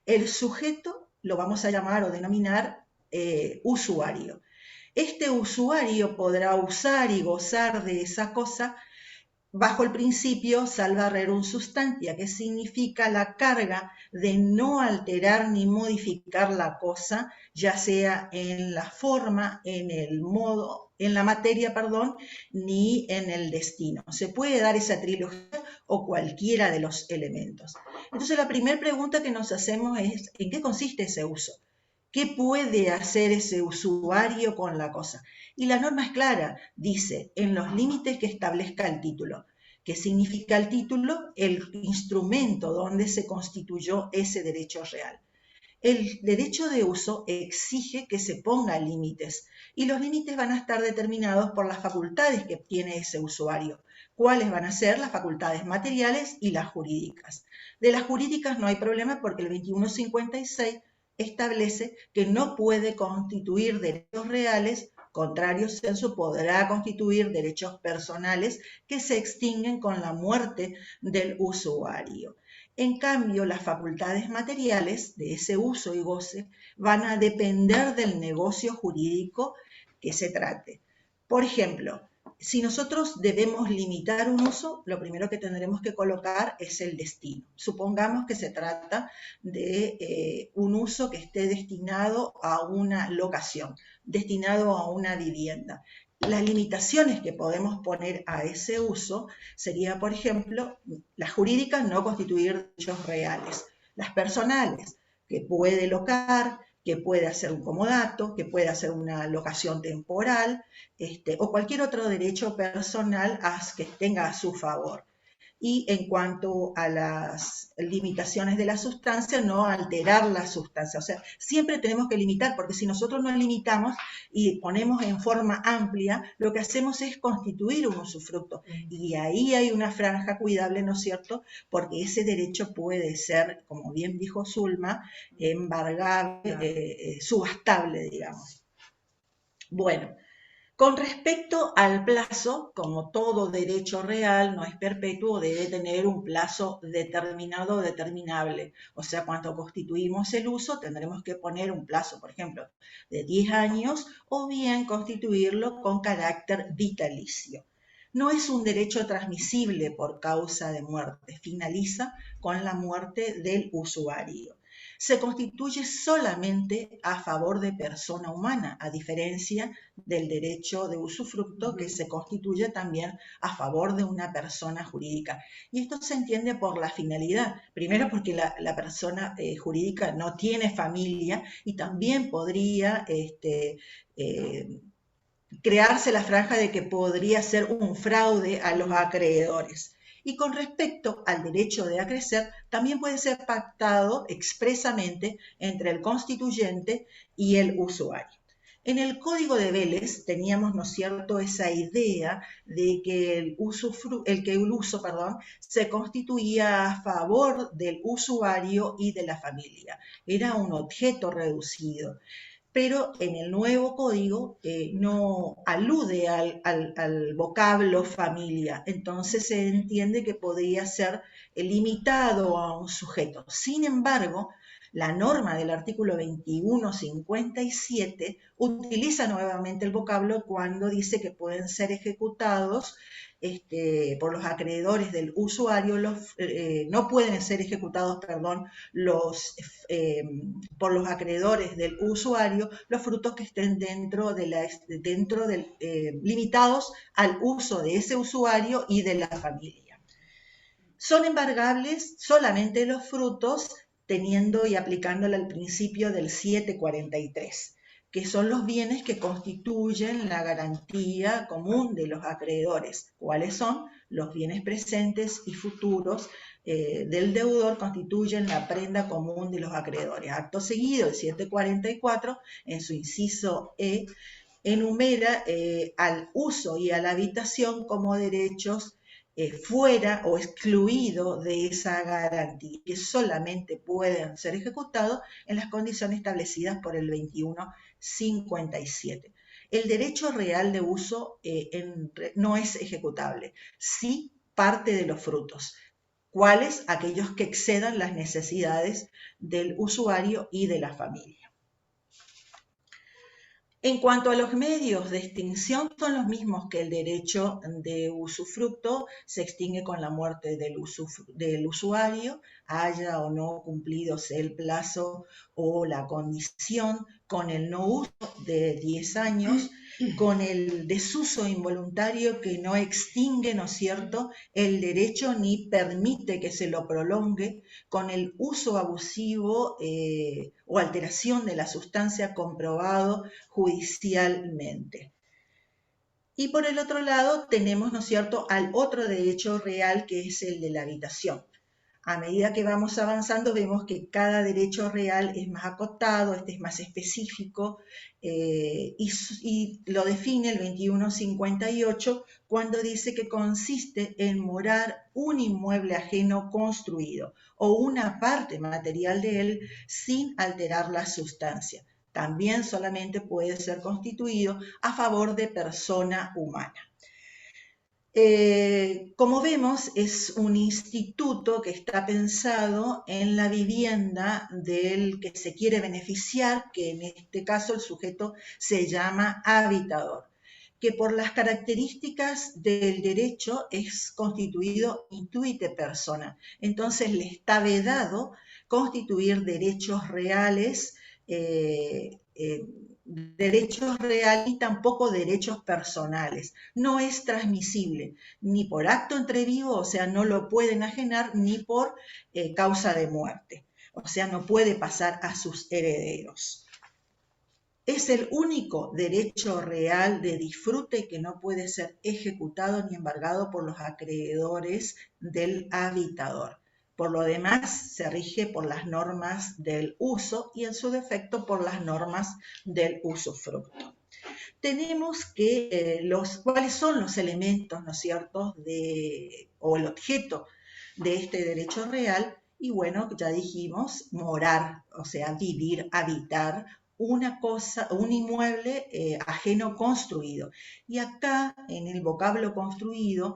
El sujeto lo vamos a llamar o denominar usuario. Este usuario podrá usar y gozar de esa cosa bajo el principio salva rerum substantia, que significa la carga de no alterar ni modificar la cosa, ya sea en la forma, en el modo, en la materia, ni en el destino. Se puede dar esa trilogía o cualquiera de los elementos. Entonces la primera pregunta que nos hacemos es, ¿en qué consiste ese uso? ¿Qué puede hacer ese usuario con la cosa? Y la norma es clara, dice, en los límites que establezca el título. ¿Qué significa el título? El instrumento donde se constituyó ese derecho real. El derecho de uso exige que se pongan límites y los límites van a estar determinados por las facultades que tiene ese usuario. ¿Cuáles van a ser? Las facultades materiales y las jurídicas. De las jurídicas no hay problema porque el 2156 establece que no puede constituir derechos reales, contrario censo podrá constituir derechos personales que se extinguen con la muerte del usuario. En cambio, las facultades materiales de ese uso y goce van a depender del negocio jurídico que se trate. Por ejemplo, si nosotros debemos limitar un uso, lo primero que tendremos que colocar es el destino. Supongamos que se trata de un uso que esté destinado a una locación, destinado a una vivienda. Las limitaciones que podemos poner a ese uso sería, por ejemplo, las jurídicas no constituir derechos reales, las personales, que puede locar, que puede hacer un comodato, que puede hacer una locación temporal, o cualquier otro derecho personal que tenga a su favor. Y en cuanto a las limitaciones de la sustancia, no alterar la sustancia. O sea, siempre tenemos que limitar, porque si nosotros nos limitamos y ponemos en forma amplia, lo que hacemos es constituir un usufructo. Y ahí hay una franja cuidable, ¿no es cierto? Porque ese derecho puede ser, como bien dijo Zulma, embargable, subastable, digamos. Bueno. Con respecto al plazo, como todo derecho real no es perpetuo, debe tener un plazo determinado o determinable. O sea, cuando constituimos el uso tendremos que poner un plazo, por ejemplo, de 10 años o bien constituirlo con carácter vitalicio. No es un derecho transmisible por causa de muerte, finaliza con la muerte del usuario. Se constituye solamente a favor de persona humana, a diferencia del derecho de usufructo que se constituye también a favor de una persona jurídica. Y esto se entiende por la finalidad. Primero porque la persona jurídica no tiene familia y también podría crearse la franja de que podría ser un fraude a los acreedores. Y con respecto al derecho de acrecer, también puede ser pactado expresamente entre el constituyente y el usuario. En el Código de Vélez teníamos, ¿no es cierto?, esa idea de que el uso se constituía a favor del usuario y de la familia. Era un objeto reducido. Pero en el nuevo código no alude al vocablo familia, entonces se entiende que podría ser limitado a un sujeto. Sin embargo, la norma del artículo 2157 utiliza nuevamente el vocablo cuando dice que pueden ser ejecutados por los acreedores del usuario, no pueden ser ejecutados, por los acreedores del usuario los frutos que estén limitados al uso de ese usuario y de la familia. Son embargables solamente los frutos teniendo y aplicándole al principio del 743, que son los bienes que constituyen la garantía común de los acreedores. ¿Cuáles son? Los bienes presentes y futuros del deudor constituyen la prenda común de los acreedores. Acto seguido, el 744, en su inciso E, enumera al uso y a la habitación como derechos fuera o excluido de esa garantía, que solamente pueden ser ejecutados en las condiciones establecidas por el 2157. El derecho real de uso no es ejecutable, sí parte de los frutos. ¿Cuáles? Aquellos que excedan las necesidades del usuario y de la familia. En cuanto a los medios de extinción, son los mismos que el derecho de usufructo, se extingue con la muerte del usuario, haya o no cumplidose el plazo o la condición, con el no uso de 10 años, con el desuso involuntario que no extingue, ¿no es cierto?, el derecho ni permite que se lo prolongue, con el uso abusivo o alteración de la sustancia comprobado judicialmente. Y por el otro lado tenemos, ¿no es cierto?, al otro derecho real que es el de la habitación. A medida que vamos avanzando vemos que cada derecho real es más acotado, es más específico y lo define el 2158 cuando dice que consiste en morar un inmueble ajeno construido o una parte material de él sin alterar la sustancia. También solamente puede ser constituido a favor de persona humana. Como vemos, es un instituto que está pensado en la vivienda del que se quiere beneficiar, que en este caso el sujeto se llama habitador, que por las características del derecho es constituido intuite persona. Entonces le está vedado constituir derechos reales y tampoco derechos personales. No es transmisible ni por acto entre vivo, o sea, no lo puede enajenar, ni por causa de muerte. O sea, no puede pasar a sus herederos. Es el único derecho real de disfrute que no puede ser ejecutado ni embargado por los acreedores del habitador. Por lo demás, se rige por las normas del uso y en su defecto por las normas del usufructo. Tenemos que cuáles son los elementos, ¿no es cierto?, o el objeto de este derecho real. Y bueno, ya dijimos, morar, o sea, vivir, habitar, un inmueble ajeno construido. Y acá, en el vocablo construido,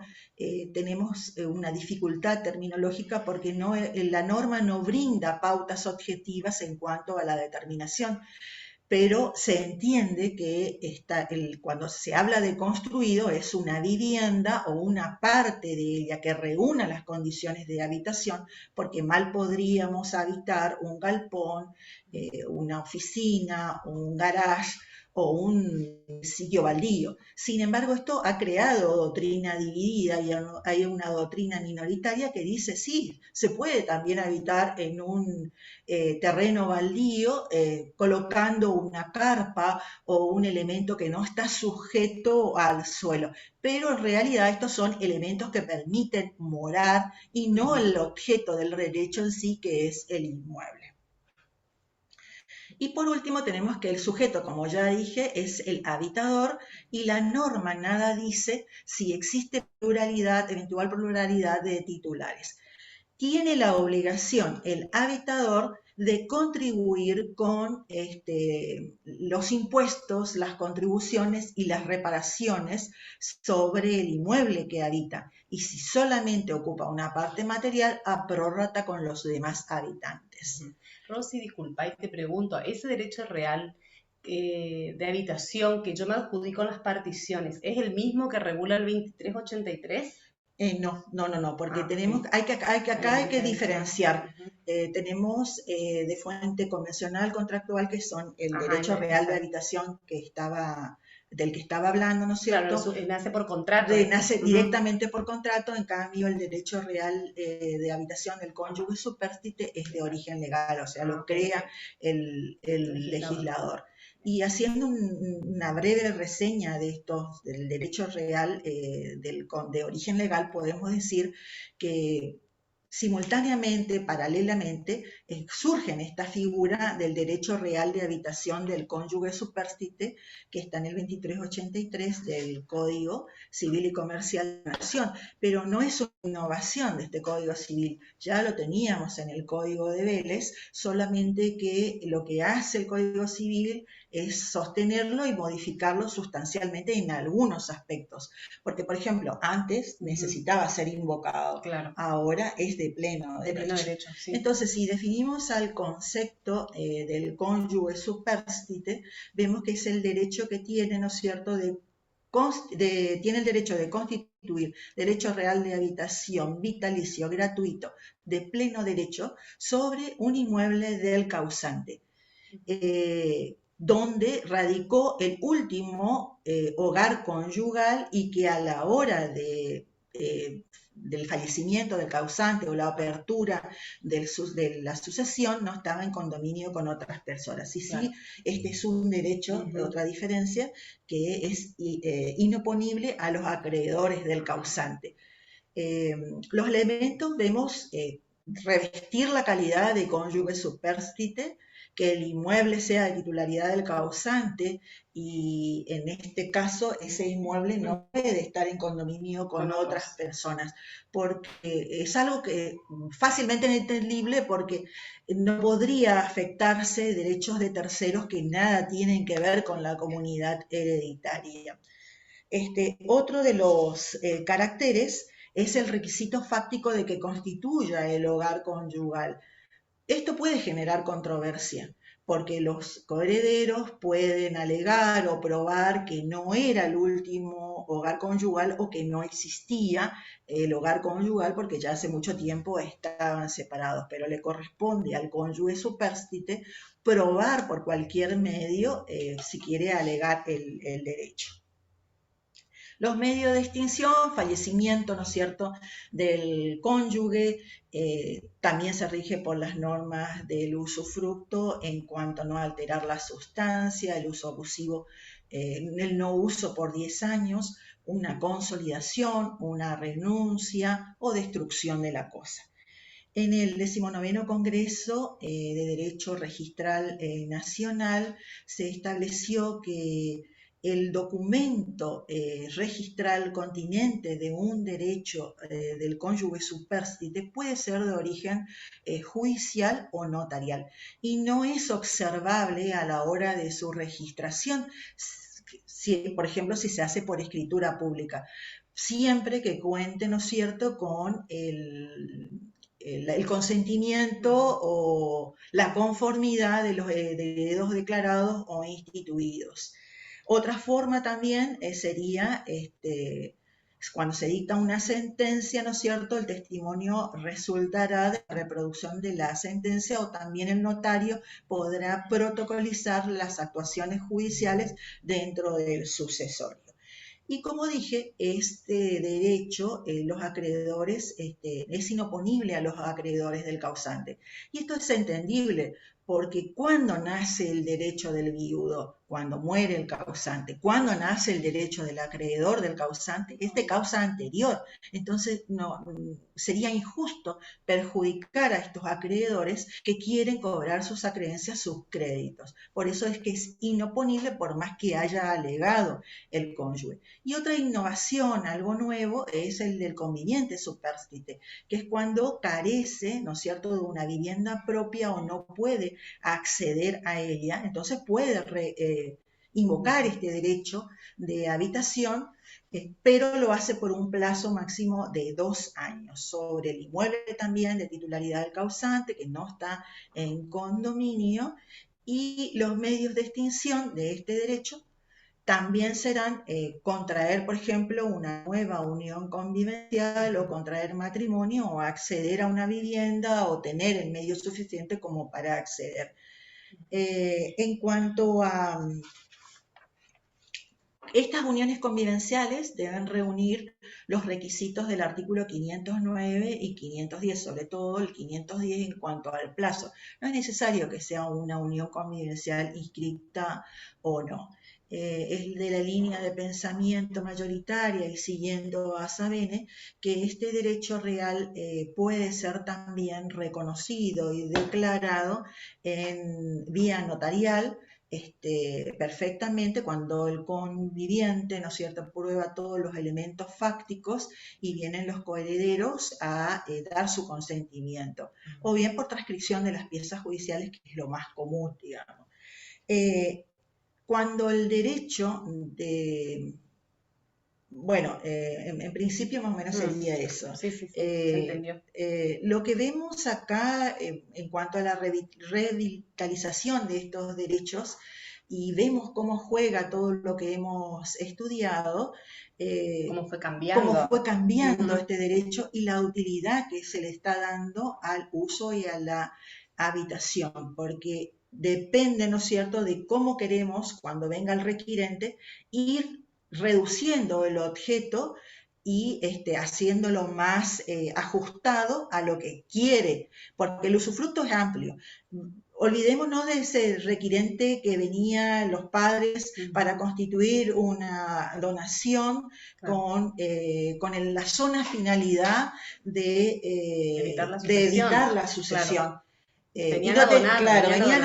tenemos una dificultad terminológica porque la norma no brinda pautas objetivas en cuanto a la determinación, pero se entiende que cuando se habla de construido es una vivienda o una parte de ella que reúna las condiciones de habitación, porque mal podríamos habitar un galpón, una oficina, un garage o un sitio baldío. Sin embargo, esto ha creado doctrina dividida y hay una doctrina minoritaria que dice sí, se puede también habitar en un terreno baldío colocando una carpa o un elemento que no está sujeto al suelo. Pero en realidad estos son elementos que permiten morar y no el objeto del derecho en sí, que es el inmueble. Y por último tenemos que el sujeto, como ya dije, es el habitador y la norma nada dice si existe pluralidad, eventual pluralidad de titulares. Tiene la obligación el habitador de contribuir con los impuestos, las contribuciones y las reparaciones sobre el inmueble que habita. Y si solamente ocupa una parte material, a prorrata con los demás habitantes. Rosy, disculpa, y te pregunto, ¿ese derecho real de habitación que yo me adjudico en las particiones es el mismo que regula el 2383? No, porque acá hay que diferenciar. Tenemos de fuente convencional contractual, que son el derecho real de habitación del que estaba hablando, ¿no es cierto? Claro, nace por contrato. Nace directamente por contrato, en cambio el derecho real de habitación del cónyuge supérstite es de origen legal, o sea, lo crea el legislador. Y haciendo una breve reseña del derecho real de origen legal, podemos decir que simultáneamente, paralelamente, surgen esta figura del derecho real de habitación del cónyuge supérstite, que está en el 2383 del Código Civil y Comercial de la Nación, pero no es una innovación de este Código Civil, ya lo teníamos en el Código de Vélez, solamente que lo que hace el Código Civil es sostenerlo y modificarlo sustancialmente en algunos aspectos, porque por ejemplo, antes necesitaba ser invocado, claro. Ahora es de pleno derecho. Sí. Entonces, si definimos al concepto del cónyuge supérstite, vemos que es el derecho que tiene, ¿no es cierto?, tiene el derecho de constituir derecho real de habitación vitalicio, gratuito, de pleno derecho, sobre un inmueble del causante, donde radicó el último hogar conyugal y que a la hora del fallecimiento del causante o la apertura de la sucesión no estaba en condominio con otras personas. Y sí, este es un derecho, otra diferencia, que es inoponible a los acreedores del causante. Los elementos vemos revestir la calidad de cónyuge supérstite, que el inmueble sea de titularidad del causante y en este caso ese inmueble no puede estar en condominio con otras personas, porque es algo que fácilmente entendible, porque no podría afectarse derechos de terceros que nada tienen que ver con la comunidad hereditaria. Otro de los caracteres es el requisito fáctico de que constituya el hogar conyugal. Esto puede generar controversia, porque los coherederos pueden alegar o probar que no era el último hogar conyugal o que no existía el hogar conyugal porque ya hace mucho tiempo estaban separados, pero le corresponde al cónyuge supérstite probar por cualquier medio si quiere alegar el derecho. Los medios de extinción, fallecimiento, ¿no es cierto?, del cónyuge, también se rige por las normas del usufructo en cuanto a no alterar la sustancia, el uso abusivo, el no uso por 10 años, una consolidación, una renuncia o destrucción de la cosa. En el 19º Congreso de Derecho Registral Nacional se estableció que el documento registral continente de un derecho del cónyuge supérstite puede ser de origen judicial o notarial y no es observable a la hora de su registración, por ejemplo, si se hace por escritura pública, siempre que cuente, ¿no es cierto?, con el consentimiento o la conformidad de los herederos declarados o instituidos. Otra forma también sería cuando se dicta una sentencia, ¿no es cierto?, el testimonio resultará de la reproducción de la sentencia o también el notario podrá protocolizar las actuaciones judiciales dentro del sucesorio. Y como dije, este derecho, los acreedores, es inoponible a los acreedores del causante. Y esto es entendible, porque ¿cuándo nace el derecho del viudo? cuando muere el causante. Cuando nace el derecho del acreedor del causante, es de causa anterior. Entonces, no, sería injusto perjudicar a estos acreedores que quieren cobrar sus acreencias, sus créditos. Por eso es que es inoponible por más que haya alegado el cónyuge. Y otra innovación, algo nuevo, es el del conviviente superstite, que es cuando carece, ¿no es cierto?, de una vivienda propia o no puede acceder a ella, entonces puede invocar este derecho de habitación, pero lo hace por un plazo máximo de 2 años, sobre el inmueble también de titularidad del causante, que no está en condominio, y los medios de extinción de este derecho también serán contraer, por ejemplo, una nueva unión convivencial o contraer matrimonio o acceder a una vivienda o tener el medio suficiente como para acceder. En cuanto a estas uniones convivenciales, deben reunir los requisitos del artículo 509 y 510, sobre todo el 510 en cuanto al plazo. No es necesario que sea una unión convivencial inscrita o no. Es de la línea de pensamiento mayoritaria y siguiendo a Sabene, que este derecho real puede ser también reconocido y declarado en vía notarial, perfectamente cuando el conviviente, ¿no es cierto?, prueba todos los elementos fácticos y vienen los coherederos a dar su consentimiento, o bien por transcripción de las piezas judiciales, que es lo más común, digamos. Cuando el derecho de... Bueno, en principio más o menos sería eso. Sí, se entendió. Lo que vemos acá en cuanto a la revitalización de estos derechos, y vemos cómo juega todo lo que hemos estudiado, cómo fue cambiando este derecho y la utilidad que se le está dando al uso y a la habitación, porque depende, ¿no es cierto?, de cómo queremos, cuando venga el requirente, ir reduciendo el objeto y haciéndolo más ajustado a lo que quiere, porque el usufructo es amplio. Olvidémonos de ese requirente que venían los padres para constituir una donación con la sola finalidad de evitar la sucesión. Claro. Venían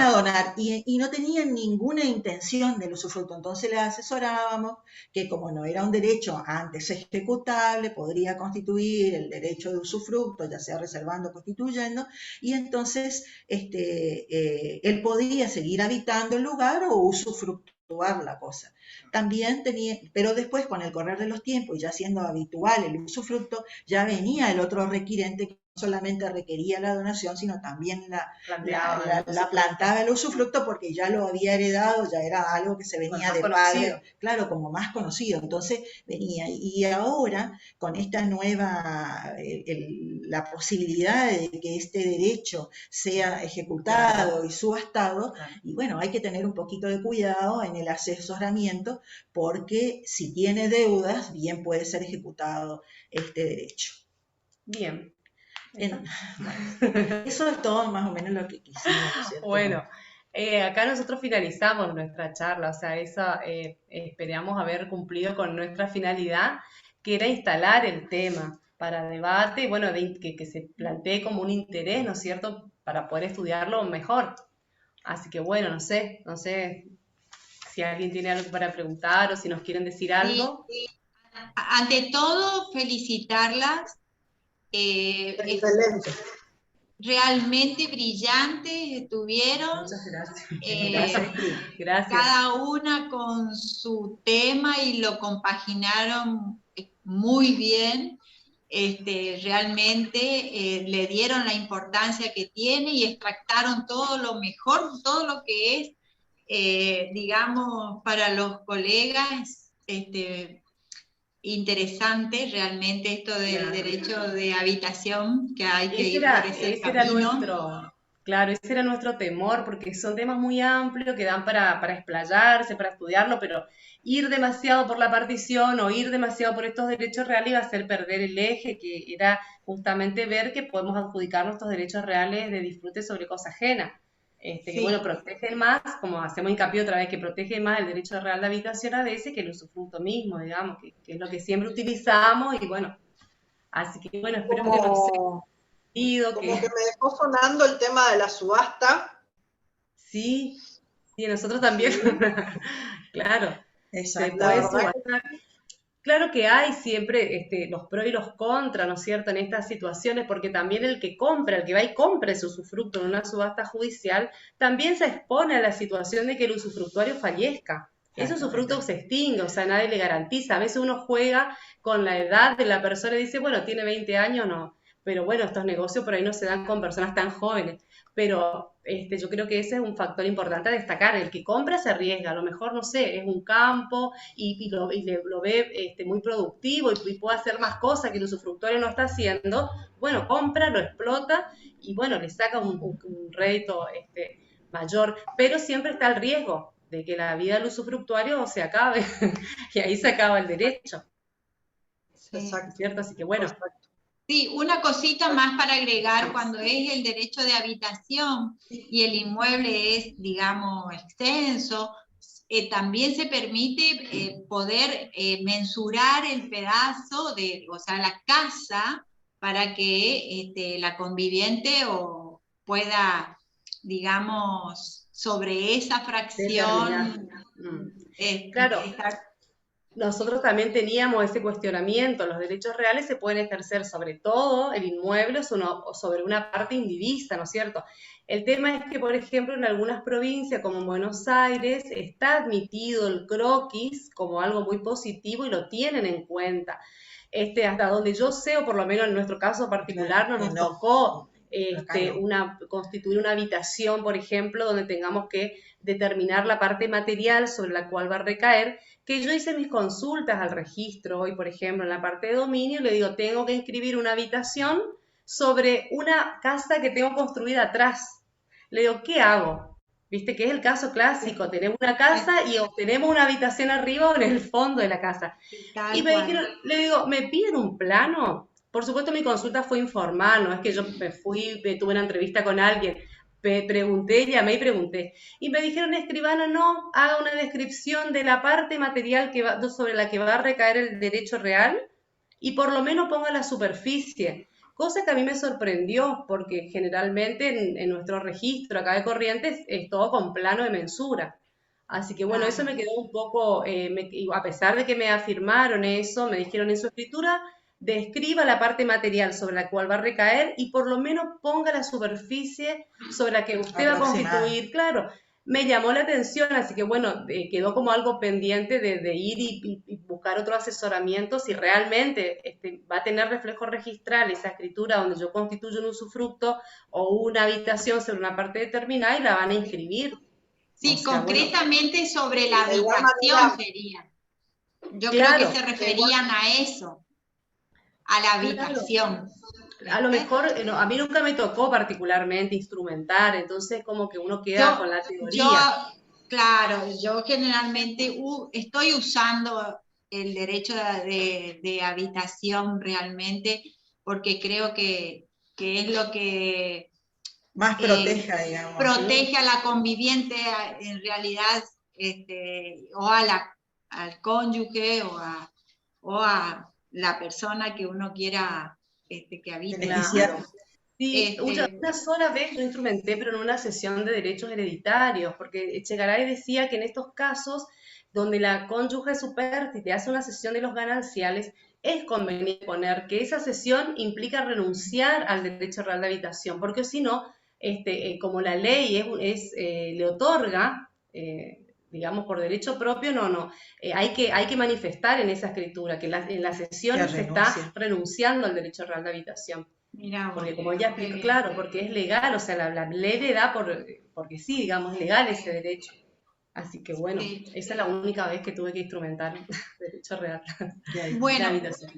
a donar y no tenían ninguna intención del usufructo. Entonces les asesorábamos que como no era un derecho antes ejecutable, podría constituir el derecho de usufructo, ya sea reservando o constituyendo, y entonces él podía seguir habitando el lugar o usufructuar la cosa. También tenía, pero después con el correr de los tiempos y ya siendo habitual el usufructo, ya venía el otro requirente que no solamente requería la donación, sino también la plantaba el usufructo, porque ya lo había heredado, ya era algo que se venía de padre, claro, como más conocido. Entonces venía, y ahora con esta nueva, la posibilidad de que este derecho sea ejecutado y subastado, y bueno, hay que tener un poquito de cuidado en el asesoramiento, porque si tiene deudas, bien puede ser ejecutado este derecho. Bien. Eso es todo más o menos lo que quisimos, ¿cierto? Bueno, acá nosotros finalizamos nuestra charla, o sea, esperamos haber cumplido con nuestra finalidad, que era instalar el tema para debate, bueno, que se plantee como un interés, ¿no es cierto?, para poder estudiarlo mejor. Así que bueno, no sé si alguien tiene algo para preguntar o si nos quieren decir algo. Sí. Ante todo, felicitarlas. Excelente. Realmente brillantes estuvieron. Muchas gracias. Cada una con su tema y lo compaginaron muy bien. Realmente le dieron la importancia que tiene y extractaron todo lo mejor, todo lo que es, digamos, para los colegas, interesante realmente esto del derecho de habitación, que hay que ir por ese camino. Ese era nuestro temor, porque son temas muy amplios que dan para explayarse, para estudiarlo, pero ir demasiado por la partición o ir demasiado por estos derechos reales iba a hacer perder el eje, que era justamente ver que podemos adjudicar nuestros derechos reales de disfrute sobre cosa ajena. Que Sí. bueno, protegen más, como hacemos hincapié otra vez, que protege más el derecho real de habitación a veces que el usufructo mismo, digamos, que es lo que siempre utilizamos, y bueno, así que bueno, espero que nos haya Como entendido, que me dejó sonando el tema de la subasta. sí, sí, nosotros también, Sí, claro, se la puede Exactamente. verdad que subastar. Claro que hay siempre los pros y los contras, ¿no es cierto?, en estas situaciones, porque también el que compra, el que va y compra ese usufructo en una subasta judicial, también se expone a la situación de que el usufructuario fallezca. Ese usufructo Exactamente. se extingue, o sea, nadie le garantiza. A veces uno juega con la edad de la persona y dice, bueno, tiene 20 años, no. Pero bueno, estos negocios por ahí no se dan con personas tan jóvenes. Pero yo creo que ese es un factor importante a destacar. El que compra se arriesga, a lo mejor, no sé, es un campo lo ve muy productivo y puede hacer más cosas que el usufructuario no está haciendo. Bueno, compra, lo explota y bueno, le saca un rédito mayor, pero siempre está el riesgo de que la vida del usufructuario se acabe y ahí se acaba el derecho, Sí. exacto, ¿cierto? Así que bueno. exacto. Sí, una cosita más para agregar, cuando es el derecho de habitación y el inmueble es, digamos, extenso, también se permite poder mensurar el pedazo o sea, la casa, para que la conviviente pueda, digamos, sobre esa Determinar. fracción Claro, estar. nosotros también teníamos ese cuestionamiento. Los derechos reales se pueden ejercer sobre todo el inmueble o sobre una parte indivisa, ¿no es cierto? El tema es que, por ejemplo, en algunas provincias, como en Buenos Aires, está admitido el croquis como algo muy positivo y lo tienen en cuenta. Hasta donde yo sé, o por lo menos en nuestro caso particular, no nos No, tocó acá no. constituir una habitación, por ejemplo, donde tengamos que determinar la parte material sobre la cual va a recaer, que yo hice mis consultas al registro hoy, por ejemplo, en la parte de dominio, y le digo, tengo que inscribir una habitación sobre una casa que tengo construida atrás. Le digo, ¿qué hago? Viste que es el caso clásico, tenemos una casa y tenemos una habitación arriba o en el fondo de la casa. Y Tal me dijeron, cual. le digo, ¿me piden un plano? Por supuesto mi consulta fue informal, no es que yo tuve una entrevista con alguien, pregunté, llamé y pregunté. Y me dijeron, escribano, no, haga una descripción de la parte material sobre la que va a recaer el derecho real y por lo menos ponga la superficie. Cosa que a mí me sorprendió, porque generalmente en nuestro registro acá de Corrientes es todo con plano de mensura. Así que bueno, eso Claro. me quedó un poco, a pesar de que me afirmaron eso, me dijeron en su escritura, describa la parte material sobre la cual va a recaer y por lo menos ponga la superficie sobre la que usted va a Aproximada. constituir. Claro, me llamó la atención, así que bueno, quedó como algo pendiente de ir y buscar otro asesoramiento si realmente va a tener reflejo registral esa escritura donde yo constituyo un usufructo o una habitación sobre una parte determinada y la van a inscribir. O Sí, sea, bueno, concretamente sobre la De igual habitación manera, sería. Yo creo que claro, se de igual, referían a eso, a la claro. habitación. A lo ¿Viste? mejor, a mí nunca me tocó particularmente instrumentar, entonces como que uno queda Yo, con la yo, teoría. claro, yo generalmente estoy usando el derecho de habitación realmente porque creo que es lo que Más eh, proteja, digamos. protege a la conviviente en realidad, o al cónyuge o a la persona que uno quiera que habite, Beneficiar. Claro. Sí, este, una sola vez yo instrumenté, pero en una sesión de derechos hereditarios, porque Echegaray decía que en estos casos donde la cónyuge supérstite hace una sesión de los gananciales, es conveniente poner que esa sesión implica renunciar al derecho real de habitación, porque si no, como la ley le otorga, digamos, por derecho propio, hay que manifestar en esa escritura que en la Que sesión se está renuncie. renunciando al derecho real de habitación. mira vos, Porque como ella qué explica, bien. claro, porque es legal, o sea, la ley le da porque sí, digamos, es legal ese derecho. Así que bueno, Sí. esa es la única vez que tuve que instrumentar derecho real Que hay. de Bueno, habitación.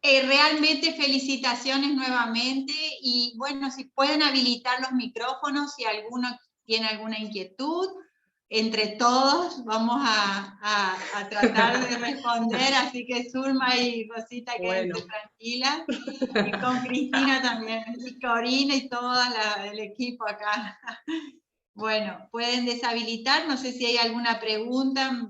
realmente felicitaciones nuevamente y bueno, si pueden habilitar los micrófonos, si alguno tiene alguna inquietud, entre todos vamos a tratar de responder, así que Zulma y Rosita Bueno, quédense tranquilas, y con Cristina también, y Corina y todo el equipo acá. Bueno, pueden deshabilitar, no sé si hay alguna pregunta,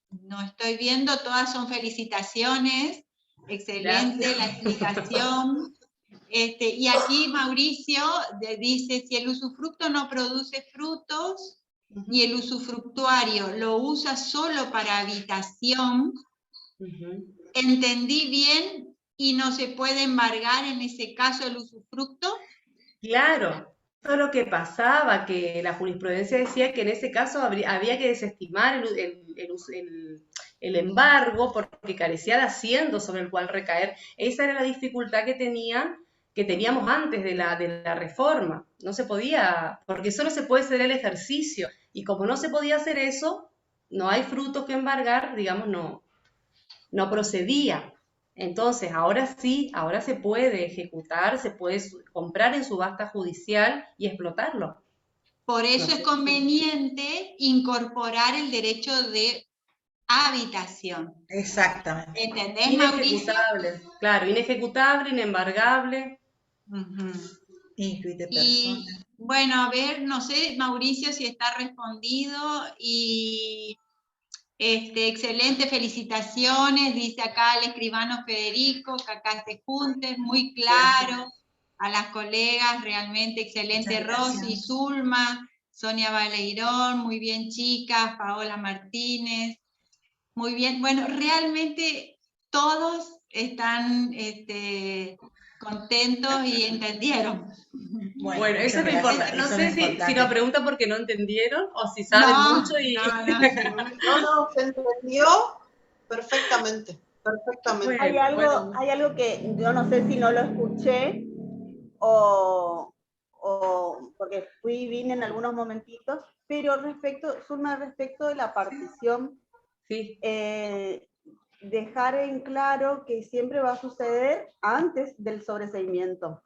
no estoy viendo, todas son felicitaciones, excelente Gracias. la explicación. Y aquí Mauricio dice, si el usufructo no produce frutos y el usufructuario lo usa solo para habitación, ¿entendí bien y no se puede embargar en ese caso el usufructo? Claro, eso es lo que pasaba, que la jurisprudencia decía que en ese caso había que desestimar el embargo porque carecía de asiento sobre el cual recaer. Esa era la dificultad que teníamos antes de la reforma. No se podía, porque solo se puede hacer el ejercicio. Y como no se podía hacer eso, no hay frutos que embargar, digamos, no procedía. Entonces, ahora sí, ahora se puede ejecutar, se puede comprar en subasta judicial y explotarlo. Por eso No es sé. conveniente incorporar el derecho de habitación. Exactamente. ¿Entendés, Mauricio? Inejecutable, claro, inejecutable, inembargable. Instituit de Y persona. bueno, a ver, no sé, Mauricio, si está respondido. Y excelente, felicitaciones, dice acá el escribano Federico, que acá se junten, muy claro. A las colegas, realmente excelente, Rosy, Zulma, Sonia Baleirón, muy bien, chicas, Paola Martínez, muy bien. Bueno, realmente todos están contentos y entendieron. Bueno, eso es lo importante. No sé si nos preguntan porque no entendieron o si saben mucho y... No, se entendió perfectamente, perfectamente. Bueno, hay algo que yo no sé si no lo escuché o porque vine en algunos momentitos, pero respecto de la partición, sí. Dejar en claro que siempre va a suceder antes del sobreseimiento,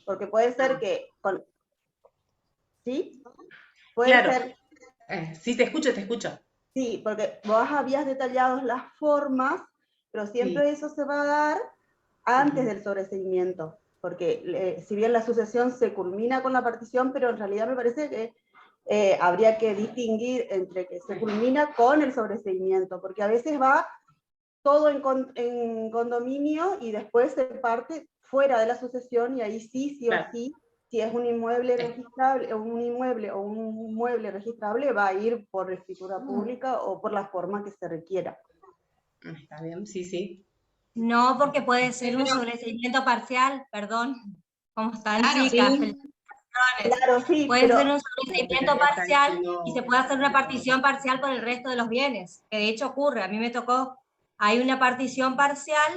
porque puede ser que, ¿sí? Puede ser. Sí, te escucho. Sí, porque vos habías detallado las formas, pero siempre eso se va a dar antes del sobreseimiento, porque si bien la sucesión se culmina con la partición, pero en realidad me parece que habría que distinguir entre que se culmina con el sobreseimiento, porque a veces va todo en condominio y después se parte fuera de la sucesión y ahí sí o sí, si es un inmueble registrable, o un mueble registrable, va a ir por escritura pública o por la forma que se requiera. Está bien, sí. No, porque puede ser un sobreseimiento parcial, perdón. ¿Cómo están, claro, chicas? Sí. Claro, sí, puede ser un sobreseimiento parcial y se puede hacer una partición parcial por el resto de los bienes, que de hecho ocurre. A mí me tocó, hay una partición parcial,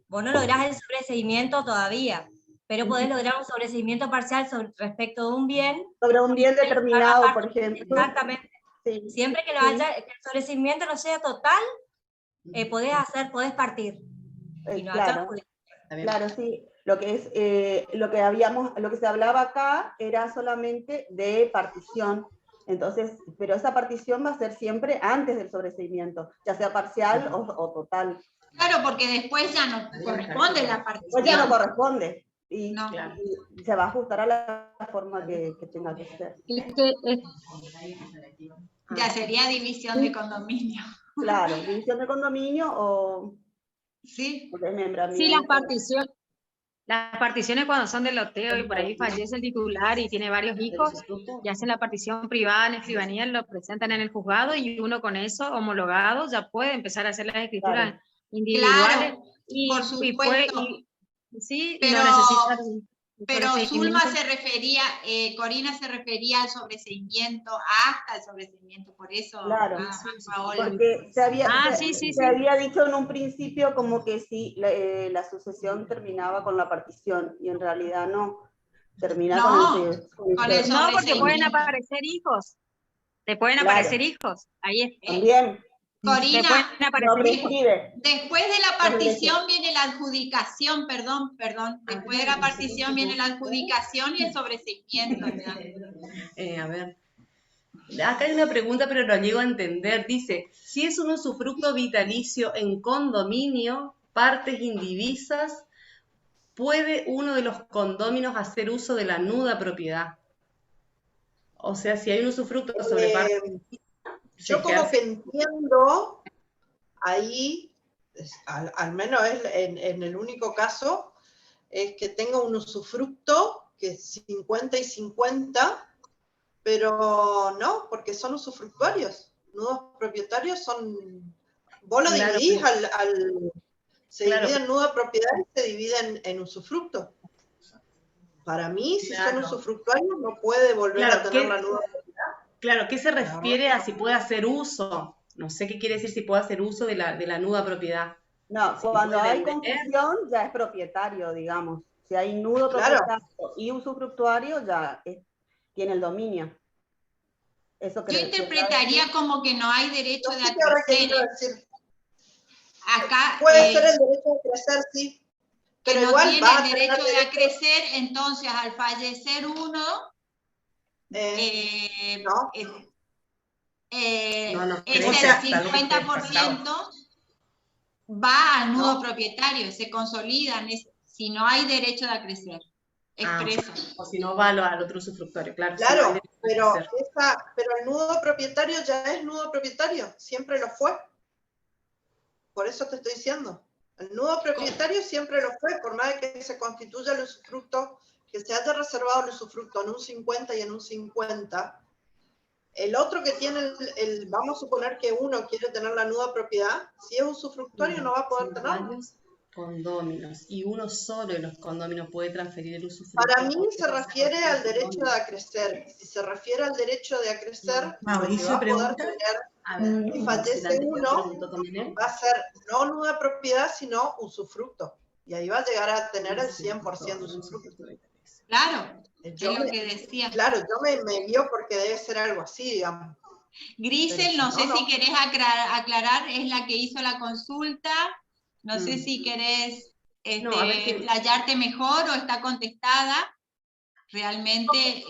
vos no lográs el sobreseimiento todavía, pero podés lograr un sobreseimiento parcial respecto de un bien. Sobre un bien determinado, por ejemplo. Exactamente. Sí. Siempre que que el sobreseimiento no sea total, podés partir. Y no claro, sí. Lo que se hablaba acá era solamente de partición. Entonces, pero esa partición va a ser siempre antes del sobreseimiento, ya sea parcial o total. Claro, porque después ya no corresponde la partición. Pues ya no corresponde. Y se va a ajustar a la forma que tenga que ser. Ya sería división de condominio. Claro, división de condominio o desmembramiento. Sí, las particiones cuando son de loteo y por ahí fallece el titular y tiene varios hijos, ya hacen la partición privada en escribanía, lo presentan en el juzgado y uno con eso homologado ya puede empezar a hacer las escrituras individuales. Por supuesto. Pero Zulma se refería, Corina se refería al sobreseimiento, hasta el sobreseimiento, por eso. Claro, porque se había dicho en un principio como que sí, la sucesión terminaba con la partición, y en realidad no, termina con el sobreseimiento. No, porque pueden aparecer hijos, aparecer hijos, ahí es. También. Corina, después de la partición viene la adjudicación, perdón, después de la partición viene la adjudicación y el sobreseimiento. A ver, acá hay una pregunta pero no llego a entender, dice, si es un usufructo vitalicio en condominio, partes indivisas, ¿puede uno de los condóminos hacer uso de la nuda propiedad? O sea, si hay un usufructo sobre parte... Yo como que entiendo ahí, al menos en el único caso, es que tenga un usufructo que es 50 y 50, pero no, porque son usufructuarios. Nudos propietarios son... Vos lo dividís se divide en nudo de propiedad y se divide en usufructo. Para mí, si son usufructuarios, no puede volver a tener la nuda propiedad. Claro, ¿qué se refiere a si puede hacer uso? No sé qué quiere decir si puede hacer uso de la nuda propiedad. No, si cuando hay confusión ya es propietario, digamos. Si hay nudo propietario y usufructuario, ya tiene el dominio. Eso yo interpretaría como que no hay derecho de acrecer. Acá puede ser el derecho de crecer, sí. Pero no igual tiene el derecho de acrecer, entonces al fallecer uno, ese 50% va al nudo propietario, se consolidan, si no hay derecho de acrecer. Expreso. O si no va al otro usufructuario, claro. Claro, Si pero el nudo propietario ya es nudo propietario, siempre lo fue. Por eso te estoy diciendo. El nudo propietario siempre lo fue, por más de que se constituya el usufructo, que se haya reservado el usufructo en un 50 y en un 50, el otro que tiene, vamos a suponer que uno quiere tener la nuda propiedad, si es usufructuario no va a poder tenerlo. Condóminos, y uno solo de los condóminos puede transferir el usufructo. Para mí se refiere al derecho de acrecer. Si se refiere al derecho de acrecer, Mauricio pregunta. Si fallece uno, va a ser no nuda propiedad, sino usufructo. Y ahí va a llegar a tener el 100% de usufructo. Claro, es lo que decía. Claro, yo me guío porque debe ser algo así, digamos. Grisel, no sé si querés aclarar, es la que hizo la consulta. No sé si querés explayarte mejor o está contestada. Realmente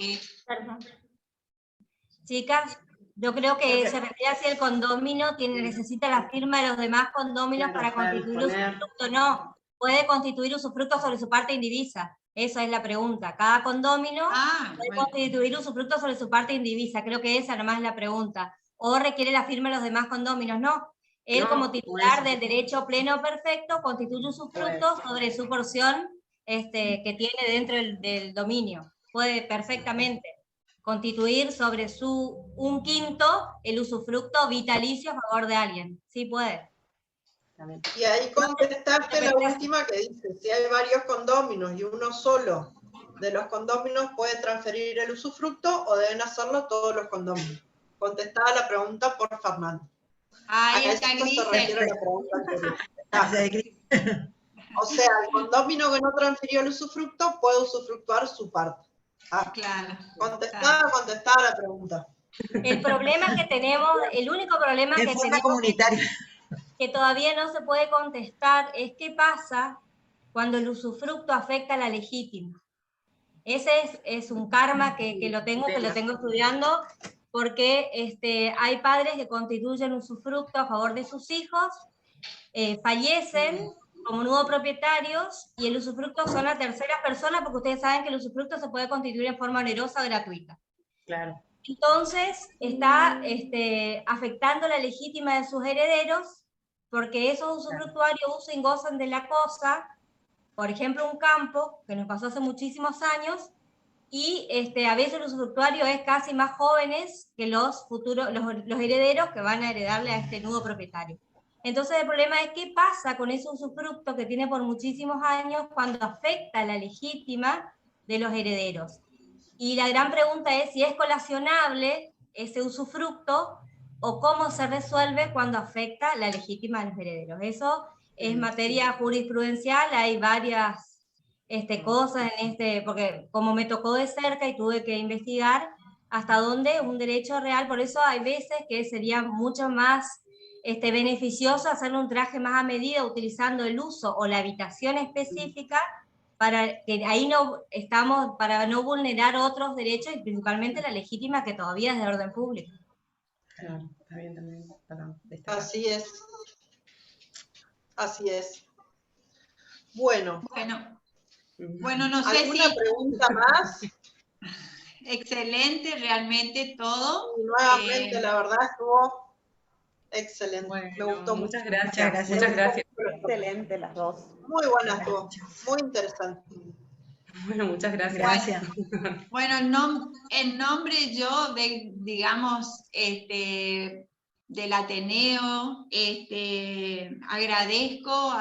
Chicas, yo creo que se refiere a si el condominio necesita la firma de los demás condóminos para constituir usufructo. No, puede constituir usufructo sobre su parte indivisa. Esa es la pregunta. Cada condomino puede constituir usufructo sobre su parte indivisa. Creo que esa nomás es la pregunta. O requiere la firma de los demás condóminos. No. Él, como titular del derecho pleno perfecto, constituye usufructo sobre su porción que tiene dentro del dominio. Puede perfectamente constituir sobre su 1/5 el usufructo vitalicio a favor de alguien. Sí puede. Y ahí contestaste la última que dice, si hay varios condóminos y uno solo de los condóminos puede transferir el usufructo o deben hacerlo todos los condóminos. Contestada la pregunta por Fernando. Ahí está Grisel. O sea, el condomino que no transfirió el usufructo puede usufructuar su parte. Claro. Contestada la pregunta. El problema que tenemos, el único problema que tenemos que todavía no se puede contestar es qué pasa cuando el usufructo afecta a la legítima. Ese es un karma que lo tengo estudiando, porque hay padres que constituyen usufructo a favor de sus hijos, fallecen como nudo propietarios, y el usufructo son las terceras personas, porque ustedes saben que el usufructo se puede constituir en forma onerosa o gratuita. Claro. Entonces, está afectando la legítima de sus herederos, porque esos usufructuarios usan y gozan de la cosa, por ejemplo, un campo, que nos pasó hace muchísimos años, y a veces el usufructuario es casi más jóvenes que los herederos que van a heredarle a este nudo propietario. Entonces el problema es qué pasa con ese usufructo que tiene por muchísimos años cuando afecta a la legítima de los herederos. Y la gran pregunta es si es colacionable ese usufructo o cómo se resuelve cuando afecta la legítima de los herederos. Eso es materia jurisprudencial, hay varias cosas porque como me tocó de cerca y tuve que investigar hasta dónde un derecho real, por eso hay veces que sería mucho más beneficioso hacerle un traje más a medida utilizando el uso o la habitación específica, para que ahí para no vulnerar otros derechos y principalmente la legítima que todavía es de orden público. Claro, está bien también. Así es. Así es. Bueno, no sé ¿alguna pregunta más? excelente realmente todo. Y nuevamente, la verdad, estuvo excelente. Bueno, Me gustó mucho. muchas gracias. Muchas Gracias. Excelente las dos. Muy buena estuvo. Muy interesante. Bueno, muchas gracias. Gracias. Bueno, en nombre yo de, digamos, del Ateneo, agradezco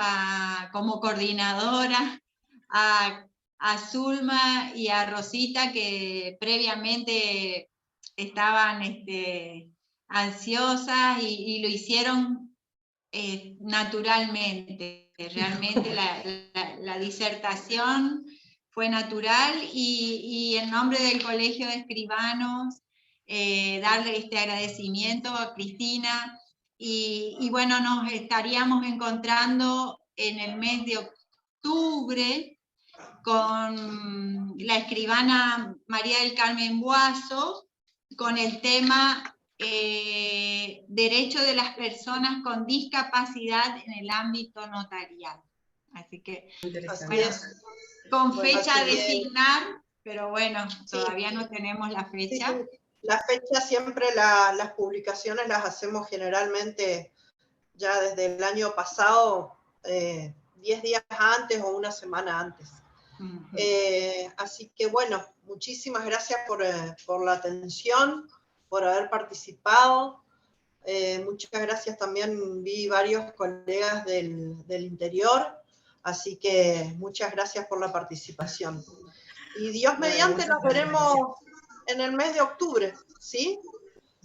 como coordinadora a Zulma y a Rosita, que previamente estaban ansiosas y lo hicieron naturalmente. Realmente la disertación fue natural, y en nombre del Colegio de Escribanos, darle este agradecimiento a Cristina, y bueno, nos estaríamos encontrando en el mes de octubre con la escribana María del Carmen Buazo, con el tema Derecho de las personas con discapacidad en el ámbito notarial. Así que, bueno, con fecha a designar, pero bueno, todavía no tenemos la fecha. Sí, sí. La fecha siempre, las publicaciones las hacemos generalmente ya desde el año pasado, 10 días antes o una semana antes. Así que bueno, muchísimas gracias por la atención, por haber participado. Muchas gracias también, vi varios colegas del interior, así que muchas gracias por la participación. Y Dios mediante nos veremos en el mes de octubre, ¿sí?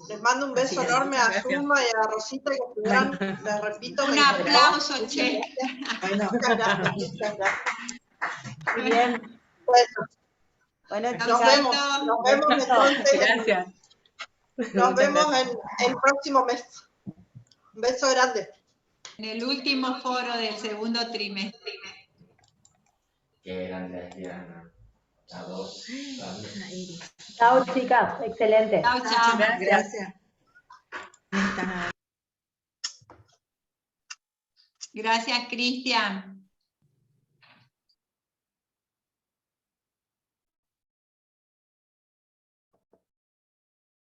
Les mando un beso enorme a Zulma y a Rosita, que estuvieron, les repito. Un aplauso, Che. Bueno, muchas gracias, muchas gracias. Muy bien. Bueno, Bueno, nos vemos entonces. Gracias. Nos vemos en el próximo mes. Un beso grande. En el último foro del segundo trimestre. Qué grande, Diana. Chao. Chao, chicas. Excelente. Chao, chao. Gracias. Gracias, Cristian.